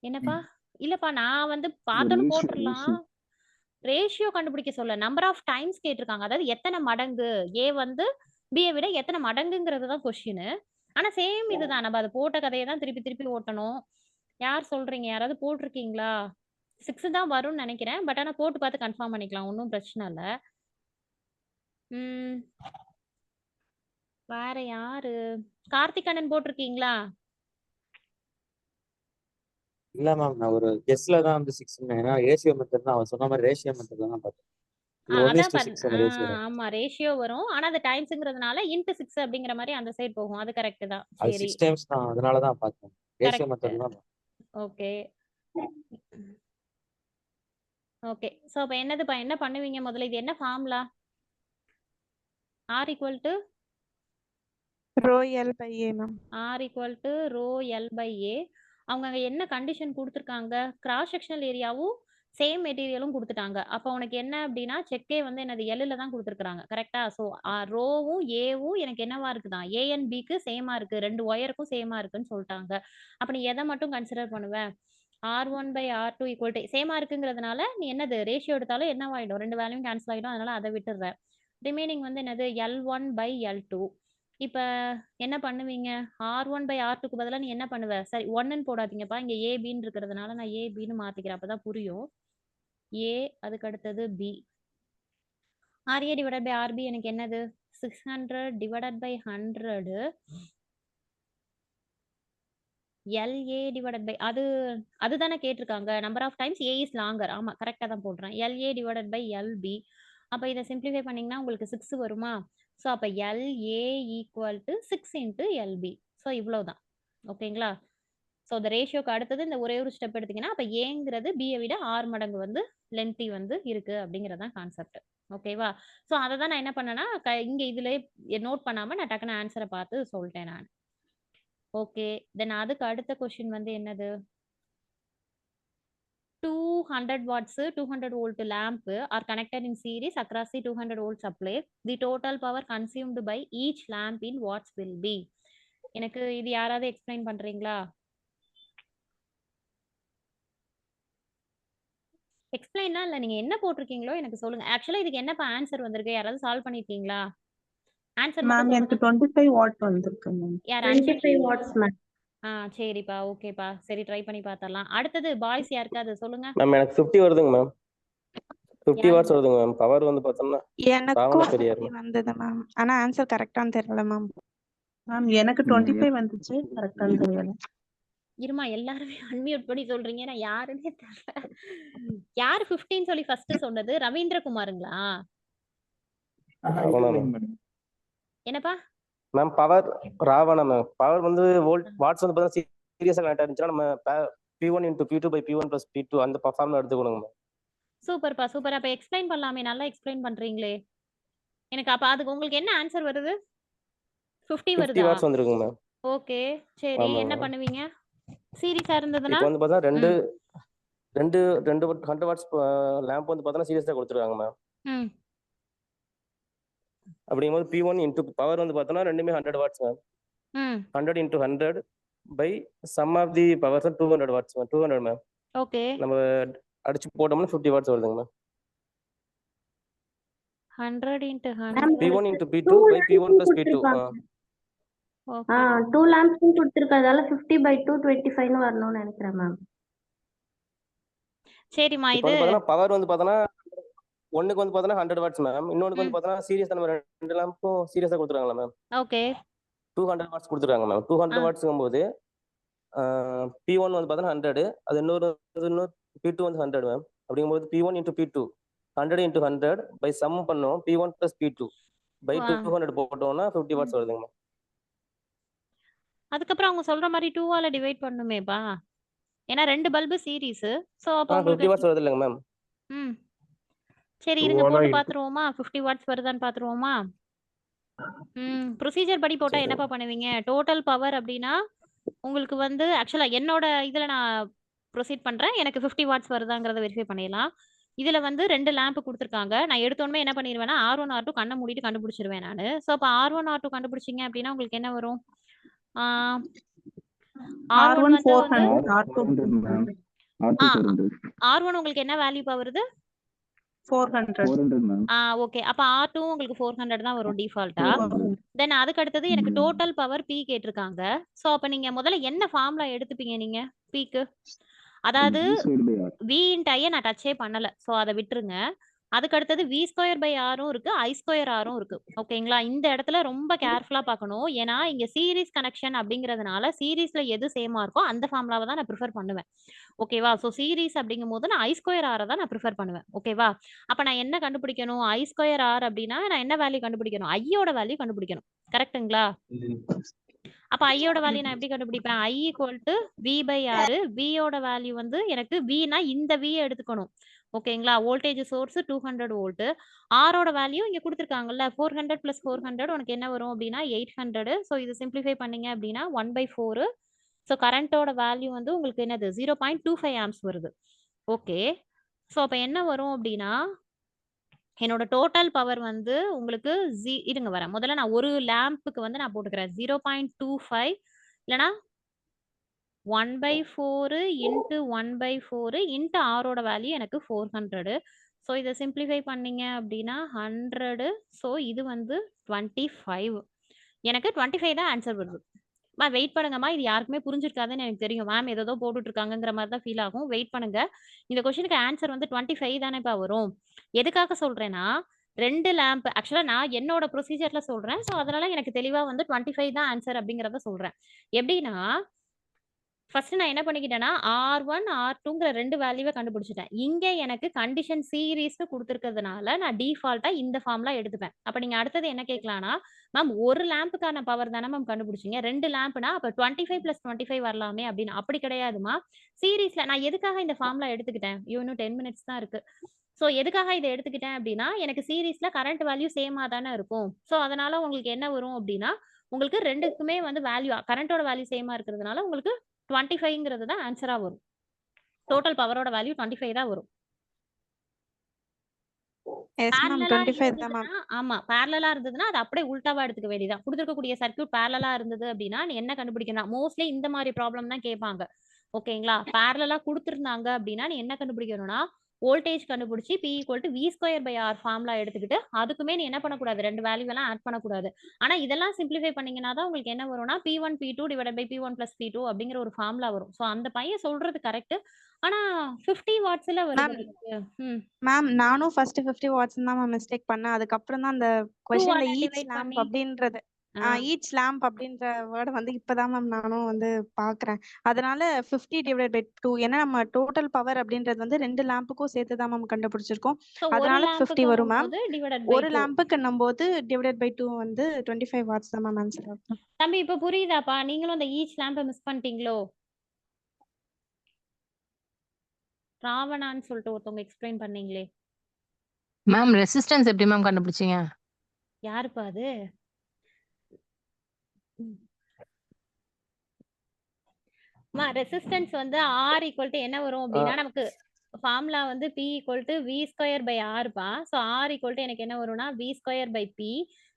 என்னப்பா? இல்லப்பா நான் வந்து பார்த்தோன்னு போட்டுடலாம். ரேஷியோ கண்டுபிடிக்க சொல்ல, நம்பர் ஆஃப் டைம்ஸ் கேட்டிருக்காங்க. அதாவது எத்தனை மடங்கு ஏ வந்து பியை விட எத்தனை மடங்குங்கிறது தான் கொஸ்டின். ஆனா சேம் இதுதான். நம்ம அதை போட்ட கதையை தான் திருப்பி திருப்பி ஓட்டணும். யார் சொல்றீங்க? யாராவது போட்டிருக்கீங்களா? 6 தான் வரும்னு நினைக்கிறேன். பட் ஆனா போட்டு பார்த்து கன்ஃபார்ம் பண்ணிக்கலாம். ஒன்றும் பிரச்சனை இல்லை. வேற யாரு? கார்த்திக் அண்ணன் போட்டிருக்கீங்களா? இல்ல மேம், நான் ஒரு கெஸ்ல தான் வந்து 6 ஏன்னா ரேஷியோ மெத்தட் தான் அவன் சொன்ன மாதிரி ரேஷியோ மெத்தட் தான் பார்த்தேன். ஆமா ரேஷியோ வரும். ஆனா அது டைம்ஸ்ங்கிறதுனால இன்டு 6 அப்படிங்கிற மாதிரி அந்த சைடு போகும். அது கரெக்ட் தான். அது சரி 6 டைம்ஸ் தான், அதனால தான் பார்த்தேன். ரேஷியோ மெத்தட் தான். Okay okay. சோ அப்ப என்னதுப்பா என்ன பண்ணுவீங்க முதல்ல? இது என்ன formula? R equal to rho L by A ma'am. R equal to rho L by A. அவங்க அங்க என்ன கண்டிஷன் குடுத்துருக்காங்க, கிராஸ் செக்ஷனல் ஏரியாவும் சேம் மெட்டீரியலும் குடுத்துட்டாங்க. அப்ப உனக்கு என்ன அப்டின்னா, செக்கே வந்து என்னது எல்லுல தான் குடுத்துருக்காங்க. கரெக்ட்டா? ஸோ ரோவும், ஏவும் எனக்கு என்னவா இருக்குதான், ஏ அண்ட் பிக்கு சேமா இருக்கு. 2 ஒயருக்கும் சேமா இருக்குன்னு சொல்ட்டாங்க. அப்ப நீ எத மட்டும் கன்சிடர் பண்ணுவ? R1/R2 ஈக்குவல் டூ சேமா இருக்குங்கிறதுனால, நீ என்னது ரேஷியோ எடுத்தாலும் என்னவாயிடும்? 2 வேல்யூவும் கேன்சல் ஆயிடும். அதனால அத விட்டுர்ற. ரிமைனிங் வந்து என்னது L1/L2. இப்ப என்ன பண்ணுவீங்க? R1/R2க்கு பதிலா நீ என்ன பண்ணுவ? சரி 1ன்னு போடாதீங்கப்பா. இங்க ஏபின்னு இருக்கிறதுனால நான் ஏபின்னு மாத்திக்கிறேன். அப்பதான் புரியும். ஏ அதுக்கு அடுத்தது B. RA divided by RB எனக்கு என்னது? 600 divided by 100 LA divided by அதுதானே கேட்டிருக்காங்க. Number of times A is longer. ஆமா கரெக்ட்டா தான் போடுறேன். LA divided by LB. அப்ப இத சிம்ப்ளிஃபை பண்ணீங்கன்னா உங்களுக்கு 6 வருமா? ஸோ அப்ப LA equal to 6 into LB. So இவ்வளவுதான். ஓகேங்களா? ஸோ இந்த ரேஷியோக்கு அடுத்தது இந்த ஒரே ஒரு ஸ்டெப் எடுத்தீங்கன்னா, அப்ப ஏங்கிறது பிய விட 6 மடங்கு வந்து லென்த்தி வந்து இருக்கு அப்படிங்கிறது தான் கான்செப்ட். ஓகேவா? ஸோ அத தான் நான் என்ன பண்ணேன்னா, இங்க இதுலயே நோட் பண்ணாம நான் டக்குனு ஆன்ஸர பார்த்து சொல்ட்டேன் நான். ஓகே. தென் அதுக்கு அடுத்த கொஸ்டின் வந்து என்னது? 200 watts 200 volt lamp are connected in series across the 200 volt supply. The total power consumed by each lamp in watts will be. எனக்கு இது யாராவது எக்ஸ்பிளைன் பண்றீங்களா? எக்ஸ்பிளைன்னா இல்ல நீங்க என்ன போட்டிருக்கீங்களோ எனக்கு சொல்லுங்க. ஆக்சுவலா இதுக்கு என்னப்பா ஆன்சர் வந்திருக்கு? யாராவது சால்வ் பண்ணிருக்கீங்களா? ஆன்சர் மட்டும் மேம் எனக்கு சொல்லுங்க. 25 வாட் வந்திருக்கு மேம். யார் ஆன்சர்? 25 watts ma'am. சரிப்பா ஓகேப்பா. சரி ட்ரை பண்ணி பார்த்தரலாம். அடுத்தது பாய்ஸ் யாருக்காவது சொல்லுங்க. மேம் எனக்கு 50 வருதுங்க மேம். 50 வாட்ஸ் வருதுங்க மேம். பவர் வந்து பார்த்தோம்னா எனக்கும் ராவண பெரியார் 50 வந்தது மேம். ஆனா ஆன்சர் கரெக்ட்டான்னு தெரியல மேம். மேம் எனக்கு 25 வந்துச்சு. கரெக்ட்டான்னு தெரியல. இருமா எல்லாருமே அன்மியூட் பண்ணி சொல்றீங்க. நான் யாருன்னே தெரியல. யார் 15 சொல்லி ஃபர்ஸ்ட் சொன்னது? ரவீந்திரகுமாருங்களா? ராவணா மேம். என்னப்பா? Ma'am power Ravana ma'am. Power வந்து வாட்ஸ் வந்து பார்த்தா சீரியஸா கனெக்ட் ஆயிருந்துச்சுன்னா நம்ம P1 into P2 by P1 plus P2 அந்த ஃபார்முலா எடுத்துக்கணுங்க மேம். சூப்பர்ப்பா சூப்பர். அப்ப எக்ஸ்பிளைன் பண்ணலாமே. நல்லா எக்ஸ்பிளைன் பண்றீங்களே. எனக்கு அப்ப அதுக்கு உங்களுக்கு என்ன ஆன்சர் வருது? 50 50 வருதா? வாட்ஸ் வந்திருக்குங்க மேம். ஓகே. சரி ஆமா என்ன மேம். பண்ணுவீங்க? சீரிஸா இருந்ததுன்னா? இப்போ வந்து பார்த்தா 2 100 வாட்ஸ் லேம்ப் வந்து பார்த்தா சீரியஸா கொடுத்துருக்காங்க மேம். ம். அப்படிங்கும்போது P1 into பவர் வந்து பார்த்தோம்னா ரெண்டுமே 100 வாட்ஸ் மேம். ம். 100 into 100 by sum of the powers 200 watts ma'am. 200 ma'am. Okay. நம்ம அடிச்சு போட்டோம்னா 50 வாட்ஸ் வருதுங்க ma'am. 100 into 100. Ma'am P1 into P2 by P1 plus P2. Okay. 2 lamps கொடுத்திருக்கிறதால 50/2 25ன்னு வரணும்னு நினைக்கிறேன் மேம். சரிம்மா இப்போ இது வந்து பார்த்தோம்னா பவர் வந்து பார்த்தோம்னா ஒண்ணுக்கு வந்து பார்த்தோம்னா 100 வாட்ஸ் மேம். இன்னொன்னுக்கு வந்து பார்த்தோம்னா சீரியஸா நம்ம 2 லேம்பும் சீரியஸா கொடுத்துருக்காங்களா மேம். ஓகே. 200 வாட்ஸ் கொடுத்துருக்காங்க மேம். 200 வாட்ஸ்ங்கும்போது P1 வந்து பார்த்தோம்னா 100, அது இன்னொரு P2 வந்து 100 மேம். அப்படிங்கும்போது P1 into P2 100 into 100 by sum பண்ணோம் P1 plus P2 by 200 போட்டோம்னா 50 வாட்ஸ் வருதுங்க மேம். அதுக்கப்புறம் அவங்க சொல்ற மாதிரி 2 ஆல டிவைட் பண்ணுமேப்பா. ஏன்னா 2 பல்பு சீரிஸ். சோ அப்ப 50 உங்களுக்கு வாட்ஸ் வருது இல்லைங்க மேம். ம். சரி இருங்க போட்டு பாத்துருவோமா? 50 வாட்ஸ் வருதான்னு பாத்துருவோமா? ப்ரொசீஜர் படி போட்டா என்னப்பா பண்ணுவீங்க? டோட்டல் பவர் அப்படின்னா உங்களுக்கு வந்து ஆக்சுவலா என்னோட இதுல நான் ப்ரொசீட் பண்றேன். எனக்கு 50 வாட்ஸ் வருதாங்கிறத வெரிஃபை பண்ணிடலாம். இதுல வந்து 2 லேம்ப் கொடுத்துருக்காங்க. நான் எடுத்தோடனே என்ன பண்ணிடுவேன்னா R1 R2 கண்ணை மூடிட்டு கண்டுபிடிச்சிருவேன் நானு. ஸோ அப்ப R1 R2 கண்டுபிடிச்சிங்க அப்படின்னா உங்களுக்கு என்ன வரும்? R1 R1 வந்து 400 R2 மேம். R2 400. R1 உங்களுக்கு என்ன வேல்யூப்பா வருது? 400 400 மேம். ஓகே. அப்ப R2 உங்களுக்கு 400 தான் வரும் டிஃபால்ட்டா. தென் அதுக்கு அடுத்தது எனக்கு ம். டோட்டல் பவர் P கேட்டிருக்காங்க. சோ அப்ப நீங்க முதல்ல என்ன ஃபார்முலா எடுத்துப்பீங்க நீங்க Pக்கு? அதாவது V/R. V இன்ட் I நான் டச்சே பண்ணல. சோ அத விட்டுருங்க. அதுக்கு அடுத்தது V²/Rம் இருக்கு, I²Rம் இருக்கு. ஓகேங்களா? இந்த இடத்துல ரொம்ப கேர்ஃபுல்லா பார்க்கணும். ஏன்னா இங்க சீரிஸ் கனெக்ஷன் அப்படிங்கிறதுனால சீரிஸ்ல எது சேமா இருக்கோ அந்த ஃபார்முலாவை தான் நான் ப்ரிஃபர் பண்ணுவேன். ஓகேவா? சோ சீரிஸ் அப்படிங்கும்போது நான் I²R தான் நான் ப்ரிஃபர் பண்ணுவேன். ஓகேவா? அப்ப நான் என்ன கண்டுபிடிக்கணும்? I²R அப்படின்னா நான் என்ன வேல்யூ கண்டுபிடிக்கணும்? ஐயோட வேல்யூ கண்டுபிடிக்கணும். கரெக்ட்டுங்களா? அப்ப ஐயோட வேல்யூ நான் எப்படி கண்டுபிடிப்பேன்? I = V/R. V யோட வேல்யூ வந்து எனக்கு Vனா இந்த V எடுத்துக்கணும். ஓகேங்களா? Voltage source 200 volt. R ஓட வேல்யூ இங்க கொடுத்திருக்காங்கல்ல 400 + 400 உனக்கு என்ன வரும் அப்படின்னா 800. சோ இது சிம்பிளிஃபை பண்ணீங்க அப்படின்னா 1/4 ஸோ கரண்ட்டோட வேல்யூ வந்து உங்களுக்கு என்னது 0.25 ஆம்ஸ் வருது. ஓகே. ஸோ அப்போ என்ன வரும் அப்படின்னா என்னோட டோட்டல் பவர் வந்து உங்களுக்கு இருங்க வரேன். முதல்ல நான் ஒரு லேம்புக்கு வந்து நான் போட்டுக்கிறேன் 0.25 இல்லைனா 1/4 இன்ட்டு 1/4 இன்ட்டு ஆரோட வேல்யூ எனக்கு 400. ஸோ இதை சிம்பிளிஃபை பண்ணீங்க அப்படின்னா 100. ஸோ இது வந்து 25. எனக்கு 25 தான் ஆன்சர் வருது. வெயிட் பண்ணுங்கம்மா, இது யாருக்குமே புரிஞ்சிருக்காதுன்னு எனக்கு தெரியும். மேம் ஏதோ போட்டுட்டு இருக்காங்கங்கிற மாதிரி தான் ஃபீல் ஆகும். வெயிட் பண்ணுங்க. இந்த கொஸ்டினுக்கு ஆன்சர் வந்து 25 தானேப்பா வரும். எதுக்காக சொல்றேன்னா 2 லேம்ப் ஆக்சுவலா நான் என்னோட ப்ரொசீஜர்ல சொல்றேன். ஸோ அதனால எனக்கு தெளிவா வந்து 25 தான் ஆன்சர் அப்படிங்கிறத சொல்றேன். எப்படின்னா ஃபர்ஸ்ட் நான் என்ன பண்ணிக்கிட்டேன்னா R1 R2ங்கிற 2 வேல்யூவை கண்டுபிடிச்சிட்டேன். இங்க எனக்கு கண்டிஷன் சீரிஸ்னு கொடுத்துருக்கிறதுனால நான் டிஃபால்ட்டா இந்த ஃபார்ம்ல எடுத்துப்பேன். அப்ப நீங்க அடுத்தது என்ன கேட்கலாம்னா மேம் ஒரு லேம்புக்கான பவர் தானே மேம் கண்டுபிடிச்சீங்க, 2 லேம்ப்னா அப்ப 25 + 25 வரலாமே அப்படின்னு. அப்படி கிடையாதுமா. சீரிஸ்ல நான் எதுக்காக இந்த ஃபார்ம்ல எடுத்துக்கிட்டேன், இன்னும் 10 மினிட்ஸ் தான் இருக்கு. ஸோ எதுக்காக இதை எடுத்துக்கிட்டேன் அப்படின்னா எனக்கு சீரிஸ்ல கரண்ட் வேல்யூ சேமா தானே இருக்கும். ஸோ அதனால உங்களுக்கு என்ன வரும் அப்படின்னா உங்களுக்கு ரெண்டுக்குமே வந்து வேல்யூ கரண்டோட வேல்யூ சேமா இருக்கிறதுனால உங்களுக்கு 25ங்கிறது தான் ஆன்சரா வரும். டோட்டல் பவரோட வேல்யூ 25 தான் வரும். எஸ் மேம் பேரலலா 25 தான் மேம். இருந்ததுன்னா ஆமா பேரலலா இருந்ததுன்னா அது அப்படியே உல்டாவா எடுத்துக்க வேண்டியதான். கொடுத்துருக்கக்கூடிய சர்க்யூட் பேரலலா இருந்தது அப்படின்னா நீ என்ன கண்டுபிடிக்கணும், மோஸ்ட்லி இந்த மாதிரி ப்ராப்ளம் தான் கேட்பாங்க. ஓகேங்களா. பேரலலா கொடுத்துருந்தாங்க அப்படின்னா நீ என்ன கண்டுபிடிக்கணும்னா வோல்டேஜ் கண்டுபிடிச்சி P = V²/R ஃபார்முலா எடுத்துக்கிட்டு அதுக்குமே நீ என்ன பண்ணக்கூடாது, 2 வேல்யூ எல்லாம் ஆட் பண்ணக்கூடாது. ஆனா இதெல்லாம் சிம்பிளிஃபை பண்ணீங்கன்னா தான் உங்களுக்கு என்ன வரும்னா P1 P2 / P1 + P2 அப்படிங்கிற ஒரு ஃபார்முலா வரும். ஸோ அந்த பையன் சொல்றது கரெக்ட். ஆனா 50 வாட்ஸ்ல வருது மேம் உங்களுக்கு. மேம் நானும் ஃபர்ஸ்ட் 50 வாட்ஸ் தான் மேம் மிஸ்டேக் பண்ணேன். அதுக்கப்புறம் தான் அந்த 2 கொஸ்டின்ல ஆல ஈச் டிவைட் லேம்ப் பண்ணி அப்படின்றது ஆ. ஈச் லேம்ப் அப்படின்ற வேர்டு வந்து இப்பதான் மேம் நானும் வந்து பாக்குறேன். அதனால 50/2 ஏன்னா நம்ம டோட்டல் பவர் அப்படின்றது வந்து 2 லேம்புக்கும் சேர்த்து தான் மேம் கண்டுபிடிச்சிருக்கோம். ஸோ ஒரு அதனால 50 லேம்புக்கு வரும் மேம். போது டிவைடட் பை ஒரு 2. லேம்புக்குன்னும் போது /2 வந்து 25 வாட்ஸ் தான் மேம் ஆன்சர் ஆகும். தம்பி இப்ப புரியுதாப்பா? நீங்களும் அந்த ஈச் லேம்பை மிஸ் பண்ணிட்டீங்களோ? ராவணான்னு சொல்லிட்டு ஒருத்தவங்க எக்ஸ்பிளைன் பண்ணீங்களே, மேம் ரெசிஸ்டன்ஸ் எப்படி மேம் கண்டுபிடிச்சீங்க? யாருப்பா அது? ரெசிஸ்டன்ஸ் வந்து R = என்ன வரும் அப்படின்னா நமக்கு ஃபார்முலா வந்து P = V²/R பா. ஸோ R = எனக்கு என்ன வரும்னா V²/P.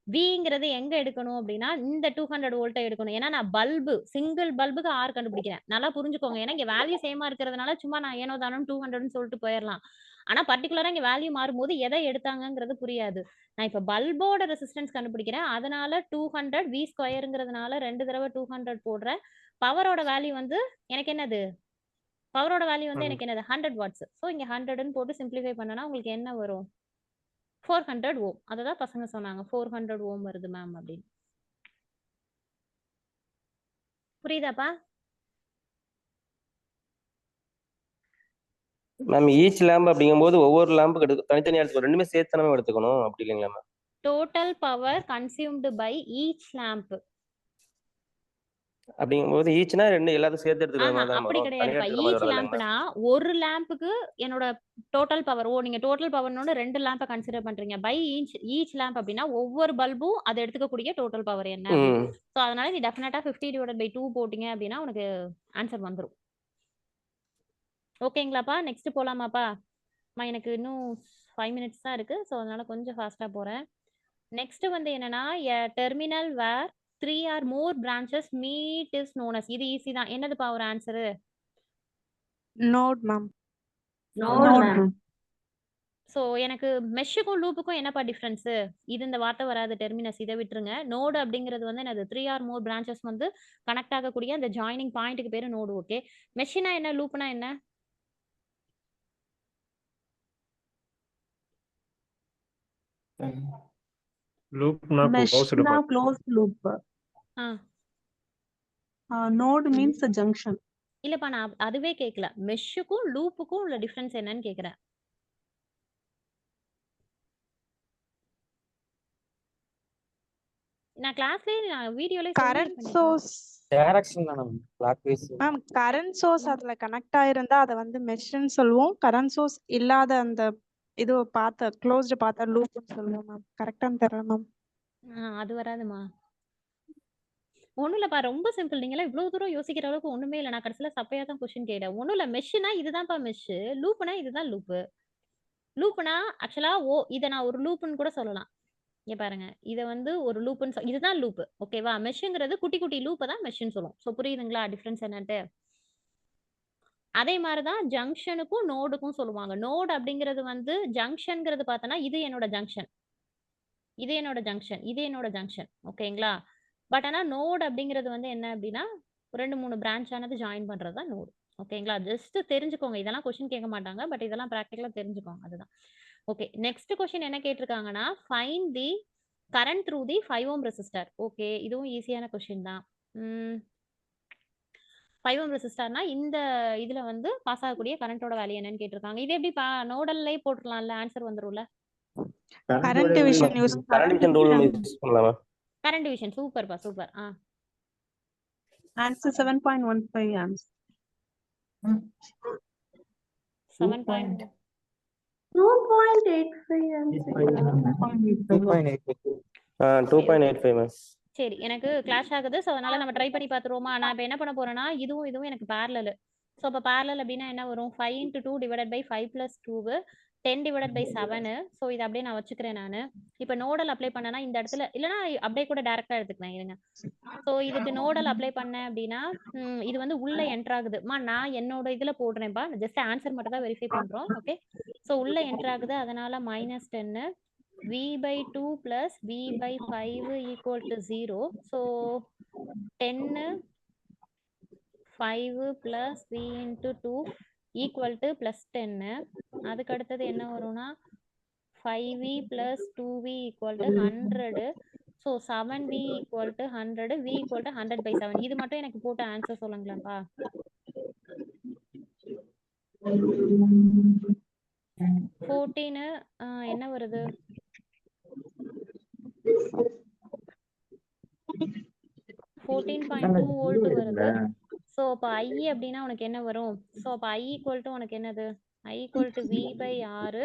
Vங்கிறது எங்க எடுக்கணும் அப்படின்னா இந்த 200 வோல்ட்டை எடுக்கணும். ஏன்னா நான் பல்பு சிங்கிள் பல்புக்கு R கண்டுபிடிக்கிறேன். நல்லா புரிஞ்சுக்கோங்க. ஏன்னா இங்க வேல்யூ சேமா இருக்கிறதுனால சும்மா நான் ஏனோ தானோ 200ன்னு சொல்லிட்டு போயிடலாம். ஆனா பர்டிகுலரா இங்க வேல்யூ மாறும்போது எதை எடுத்தாங்கங்கிறது புரியாது. நான் இப்ப பல்போட ரெசிஸ்டன்ஸ் கண்டுபிடிக்கிறேன். அதனால 200 V²ங்கிறதுனால 2 தடவை 200 போடுறேன். பவரோட வேல்யூ வந்து எனக்கு என்னது, பவரோட வேல்யூ வந்து எனக்கு என்னது 100 வாட்ஸ். ஸோ இங்க 100ன்னு போட்டு சிம்பிளிஃபை பண்ணனா உங்களுக்கு என்ன வரும், 400 ஓம். அததான் பசங்க சொன்னாங்க 400 ஓம் வருது மேம் அப்படின்னு. புரியுதாப்பா? மேம் ஈச் லேம்ப் அப்படிங்கும்போது ஒவ்வொரு லேம்புக்கு தனித்தனியா எடுத்துக்கணும், ரெண்டுமே சேர்த்து தானே எடுத்துக்கணும், அப்படி இல்லைங்களா ma'am? Total power consumed by each lamp அப்படிங்கும்போது ஈச்னா ரெண்டு எல்லாத்தையும் சேர்த்து எடுத்துக்கிற மாதிரி தான் அப்படி வரும், தனியா கிடையாதுப்பா. எடுத்துக்கிற மாதிரி ஈச் வரும் இல்லைங்களா? லேம்ப்னா ஒரு லேம்புக்கு என்னோட டோட்டல் பவர். நீங்க டோட்டல் பவர்னு 2 லேம்பை கன்சிடர் பண்றீங்க. பை ஈச் லேம்ப் அப்படின்னா ஒவ்வொரு பல்பும் அதை எடுத்துக்கக்கூடிய டோட்டல் பவர் என்ன அப்படின்னு. ஸோ அதனால நீ டெஃபினட்டா 50/2 போட்டீங்க அப்படின்னா உனக்கு ஆன்சர் வந்துடும். ஓகேங்களாப்பா? நெக்ஸ்ட் போலாமாப்பா? எனக்கு இன்னும் 5 மினிட்ஸ் தான் இருக்கு. ஸோ அதனால கொஞ்சம் ஃபாஸ்டா போறேன். நெக்ஸ்ட் வந்து என்னன்னா terminal where 3 or more branches meet is known as. இது ஈஸி தான். என்னதுப்பா ஒரு answer? Node ma'am. Node ma'am. So எனக்கு மெஷ்ஷுக்கும் லூப்புக்கும் என்னப்பா டிஃப்ரென்ஸ்? இது இந்த வார்த்தை வராது, டெர்மினஸ், இதை விட்டுருங்க. நோடு அப்படிங்கிறது வந்து என்னது 3 or more branches வந்து கனெக்ட் ஆகக்கூடிய அந்த ஜாயினிங் பாயிண்ட்டுக்கு பேரு நோடு. ஓகே. மெஷ்னா என்ன, லூப்னா என்ன? லூப்னா closed Meshna closed loop. Node means a junction. இல்லப்பா நான் அதுவே கேட்கல. மெஷ்ஷுக்கும் லூப்புக்கும் உள்ள டிஃபரன்ஸ் என்னன்னு கேக்குறேன். நான் கிளாஸ்லயே வீடியோலயே கரண்ட் சோர்ஸ் டைரக்ஷன் தான clockwise. Ma'am current source அதுல கனெக்ட் ஆயிருந்தா அதை வந்து மெஷ்ன்னு சொல்லுவோம். கரண்ட் சோர்ஸ் இல்லாத அந்த இது பார்த்த க்ளோஸ்டு பார்த்தா லூப்னு சொல்லுவோம் மேம். கரெக்டான்னு தெரியல மேம். அது வராதுமா. ஒண்ணும் இல்லப்பா. ரொம்ப சிம்பிள். நீங்கலாம் இவ்ளோ தூரம் யோசிக்கிற அளவுக்கு ஒண்ணுமே இல்ல. நான் கடைசில சப்பையா தான் கொஸ்டின் கேட்டேன். ஒண்ணும் இல்ல. மெஷ்னா இதுதான்ப்பா மெஷ்ஷு. லூப்னா இதுதான் லூப்பு. லூப்னா ஆக்சுவலா இத நான் ஒரு லூப்ன்னு கூட சொல்லலாம். இங்க பாருங்க. இத வந்து ஒரு லூப்ன்னு இதுதான் லூப். ஓகேவா? மெஷ்ங்கிறது குட்டி குட்டி லூப்ப தான் மெஷ்ன்னு சொல்லுவோம். சோ புரியுதுங்களா டிஃபரன்ஸ் என்னன்ட்டு? அதே மாரி தான் ஜங்ஷனுக்கும், நோடுக்கும் சொல்லுவாங்க. நோட் அப்படிங்கிறது வந்து ஜங்ஷன்ங்கிறது பார்த்தோன்னா, இது என்னோட ஜங்ஷன். இது என்னோட ஜங்ஷன். இது என்னோட ஜங்ஷன். ஓகேங்களா? பட் ஆனா நோட் அப்படிங்கிறது வந்து என்ன அப்படின்னா, 2, 3 பிரான்ச் ஆனது ஜாயின் பண்றது தான் நோடு. ஓகேங்களா? ஜஸ்ட் தெரிஞ்சுக்கோங்க. இதெல்லாம் கொஸ்டின் கேட்க மாட்டாங்க. பட் இதெல்லாம் பிராக்டிகலா தெரிஞ்சுக்கோங்க. அதுதான். ஓகே. நெக்ஸ்ட் கொஸ்டின் என்ன கேட்டிருக்காங்கன்னா, find the current through the 5 ohm resistor. Okay. இதுவும் ஈஸியான கொஸ்டின் தான். 5 ஓம் ரெசிஸ்டர்னா இந்த இதுல வந்து பாஸ் ஆகக்கூடிய கரண்டோட வேல்யூ என்னன்னு கேட்டிருக்காங்க. இது எப்படி நோடல்லே போட்டுறலாம்ல ஆன்சர் வந்துரும்ல. Current division use current division rule use பண்ணலாமா? கரண்ட் டிவிஷன் சூப்பர்ப்பா super. Answer 7.15 amps. 7. 2.85 amps. 2.85 ma'am. சரி எனக்கு கிளாஷ் ஆகுது. ஸோ அதனால நம்ம ட்ரை பண்ணி பார்த்துருவோமா? நான் இப்போ என்ன பண்ண போறேன்னா, இதுவும் எனக்கு பேரலல். ஸோ அப்போ பேரலல் அப்படின்னா என்ன வரும்? 5 × 2 divided by 5 + 2 10 divided by 7. So இதை அப்படியே நான் வச்சுக்கிறேன் நான். இப்போ நோடல் அப்ளை பண்ணேன்னா இந்த இடத்துல இல்லைனா அப்படியே கூட டேரெக்டாக எடுத்துக்கிறேன் இருங்க. ஸோ இதுக்கு நோடல் அப்ளை பண்ணேன் அப்படின்னா இது வந்து உள்ள என்டர் ஆகுதுமா. நான் என்னோட இதில் போடுறேன்ப்பா. ஜஸ்ட் ஆன்சர் மட்டும் தான் வெரிஃபை பண்ணுறோம். ஓகே. ஸோ உள்ள என்டர் ஆகுது. அதனால -10 v/2 plus v/5 equal to 0. So 10 5 plus v into 2 equal to plus 10. அதுக்கு அடுத்தது என்ன வரும்னா 5v plus 2v equal to 100. So 7v equal to 100. v equal to 100/7. இது மட்டும் எனக்கு போட்டு ஆன்சர் சொல்லுங்களேன்ப்பா. 14 என்ன வருது? 14.2 வோல்ட் வருது. ஸோ அப்போ I அப்படின்னா உனக்கு என்ன வரும்? ஸோ அப்போ I ஈக்குவல் டு உனக்கு என்னது? I equal to v/6.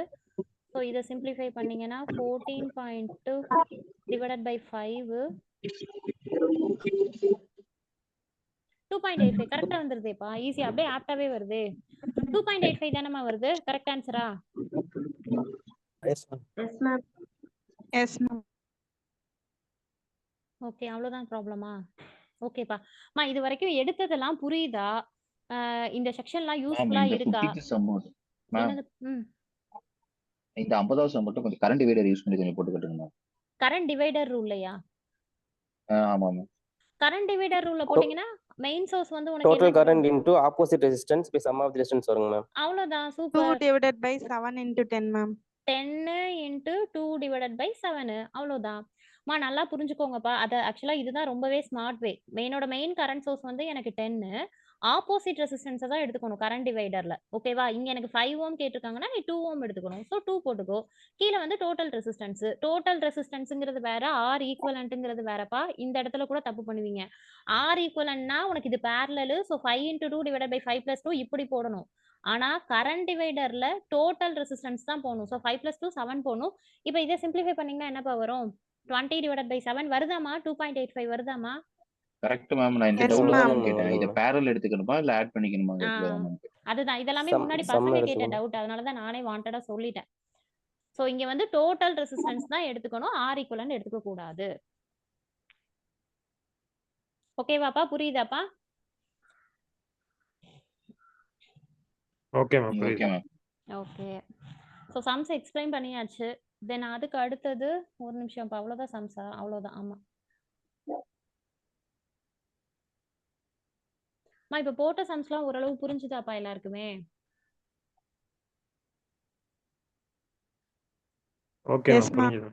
So இதை சிம்பிளிஃபை பண்ணீங்கன்னா 14.2 டிவைடட் பை 5 2.85 கரெக்டாக வந்துருதேப்பா. ஈஸியாக அப்படியே ஆப்டாவே வருது. 2.85 தானேம்மா வருது? கரெக்ட் ஆன்சரா? Yes, ma'am. Yes ma'am. Okay அவ்வளோதான் ப்ராப்ளமா? ஓகேப்பா. இது வரைக்கும் எடுத்ததெல்லாம் புரியுதா? இந்த செக்ஷன்லாம் யூஸ்ஃபுல்லா இருக்கா? என்னது? இந்த 50,000 மட்டும் கொஞ்சம் கரண்ட் டிவைடர் யூஸ் பண்ணி கொஞ்சம் போட்டு கட்டுங்க. கரண்ட் டிவைடர் ரூல்லையா? ஆமா மேம். கரண்ட் டிவைடர் ரூல்ல போட்டீங்கன்னா மெயின் சோர்ஸ் வந்து உனக்கு டோட்டல் என்ன current into opposite resistance by sum of the resistance வருங்க மேம். அவ்வளோதான் 2 super. divided by 7 into 10 ma'am. 10 into 2 divided by 7 அவ்வளோதான். நல்லா புரிஞ்சுக்கோங்கப்பா. அது ஆக்சுவலா இதுதான் ரொம்பவே ஸ்மார்ட் வே. என்னோட மெயின் கரண்ட் சோர்ஸ் வந்து எனக்கு 10 ஆப்போசிட் ரெசிஸ்டன்ஸை தான் எடுத்துக்கணும் கரண்ட் டிவைடர்ல. ஓகேவா? இங்க எனக்கு 5 ஓம் கேட்டிருக்காங்கன்னா நீ 2 ஓம் எடுத்துக்கணும். ஸோ 2 போட்டுக்கோ. கீழே வந்து டோட்டல் ரெசிஸ்டன்ஸ். டோட்டல் ரெசிஸ்டன்ஸுங்கிறது வேற, ஆர் ஈக்குவலண்ட்டுங்கிறது வேறப்பா. இந்த இடத்துல கூட தப்பு பண்ணுவீங்க. ஆர் ஈக்குவலண்ட்னா உனக்கு இது பேரலல். ஸோ 5 × 2 டிவைடட் பை 5 + 2 இப்படி போடணும். ஆனா கரண்ட் டிவைடர்ல டோட்டல் ரெசிஸ்டன்ஸ் தான் போடணும். ஸோ 5 + 2 7 போடணும். இப்போ இதை சிம்பிளிஃபை பண்ணீங்கன்னா என்னப்பா வரும்? 20 டிவைடட் பை 7 வருதாமா? 2.85 வருதாமா? Correct ma'am. நான் இந்த Yes, டவுட் ma'am. தான் கேட்டேன். இத பேரல் எடுத்துக்கணுமா இல்ல ஆட் பண்ணிக்கணுமா? அதுதான் இதெல்லாமே முன்னாடி பசங்க கேட்ட டவுட். அதனால தான் நானே வாண்டடா சொல்லிட்டேன். ஸோ இங்க வந்து டோட்டல் ரெசிஸ்டன்ஸ் தான் எடுத்துக்கணும். ஆர் ஈக்குவலன்ட் எடுத்துக்க கூடாது. ஓகேவாப்பா? புரியுதாப்பா? Okay ma'am. Okay ma'am. Okay. So sums explain பண்ணியாச்சு. தென் அதுக்கு அடுத்தது ஒரு நிமிஷம். இப்போ அவ்வளோதான் சம்ஸா? அவ்வளோதான். ஆமா. இப்போ போட்ட சம்ஸ்லாம் ஓரளவு புரிஞ்சுதாப்பா எல்லாருக்குமே? Okay Yes, ma'am. ma'am. புரிஞ்சுது.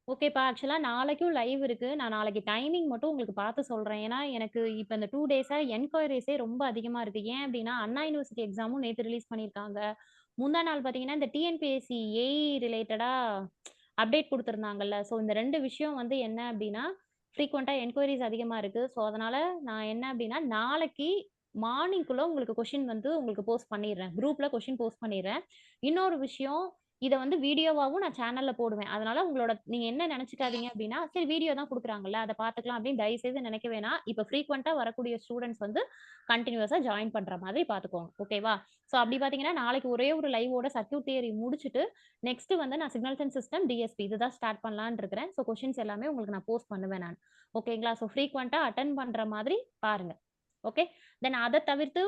ஓகேப்பா. ஆக்சுவலா நாளைக்கும் லைவ் இருக்கு. நான் நாளைக்கு டைமிங் மட்டும் உங்களுக்கு பார்த்து சொல்றேன். ஏன்னா எனக்கு இப்போ இந்த 2 டேஸா என்கொயரிஸே ரொம்ப அதிகமா இருக்கு. ஏன் அப்படின்னா அண்ணா யூனிவர்சிட்டி எக்ஸாமும் நேத்து ரிலீஸ் பண்ணியிருக்காங்க. முந்தா நாள் பார்த்தீங்கன்னா இந்த டிஎன்பிஎஸ்சி ஏஇ ரிலேட்டடா அப்டேட் கொடுத்துருந்தாங்கல்ல. ஸோ இந்த 2 விஷயம் வந்து என்ன அப்படின்னா ஃப்ரீக்வெண்ட்டா என்கொயரிஸ் அதிகமா இருக்கு. ஸோ அதனால நான் என்ன அப்படின்னா நாளைக்கு மார்னிங்குள்ள உங்களுக்கு கொஸ்டின் வந்து உங்களுக்கு போஸ்ட் பண்ணிடுறேன். குரூப்ல கொஸ்டின் போஸ்ட் பண்ணிடுறேன். இன்னொரு விஷயம் இதை வந்து வீடியோவாகவும் நான் சேனல்ல போடுவேன். அதனால உங்களோட நீங்க என்ன நினைச்சுக்காதீங்க அப்படின்னா, சரி வீடியோ தான் கொடுக்குறாங்கல்ல அதை பார்த்துக்கலாம் அப்படின்னு தயவு செய்து நினைக்க வேணாம். இப்போ ஃப்ரீக்வெண்டா வரக்கூடிய ஸ்டூடெண்ட்ஸ் வந்து கண்டினியூஸா ஜாயின் பண்ற மாதிரி பார்த்துக்கோங்க. ஓகேவா? ஸோ அப்படி பார்த்தீங்கன்னா நாளைக்கு ஒரே ஒரு லைவோட சர்க்யூட் தியரி முடிச்சுட்டு நெக்ஸ்ட் வந்து நான் சிக்னல்ஸ் அண்ட் சிஸ்டம் டிஎஸ்பி இதுதான் ஸ்டார்ட் பண்ணலான்னு இருக்கிறேன். ஸோ கொஷின்ஸ் எல்லாமே உங்களுக்கு நான் போஸ்ட் பண்ணுவேன் நான். ஓகேங்களா? ஸோ ஃப்ரீக்வெண்டா அட்டன் பண்ற மாதிரி பாருங்க. ஓகே. தென் அதை தவிர்த்து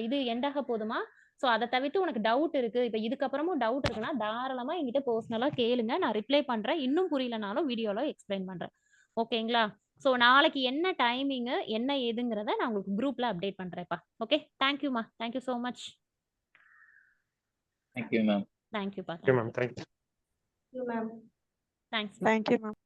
இது எண்டாக போதுமா? ஸோ அதை தவிர்த்து உனக்கு டவுட் இருக்கு, இப்போ இதுக்கப்புறமும் டவுட் இருக்குன்னா தாராளமா என்கிட்ட பர்சனலா கேளுங்க, நான் ரிப்ளை பண்றேன். இன்னும் புரியலனாலும் வீடியோல எக்ஸ்பிளைன் பண்றேன். ஓகேங்களா? ஸோ நாளைக்கு என்ன டைமிங் என்ன ஏதுங்கிறத நான் உங்களுக்கு குரூப்ல அப்டேட் பண்றேன்ப்பா. ஓகே. தேங்க்யூமா. Thank you so much. Thank you ma'am. தேங்க்யூப்பா. Okay ma'am, thank you. Ma'am thanks. Thank you ma'am.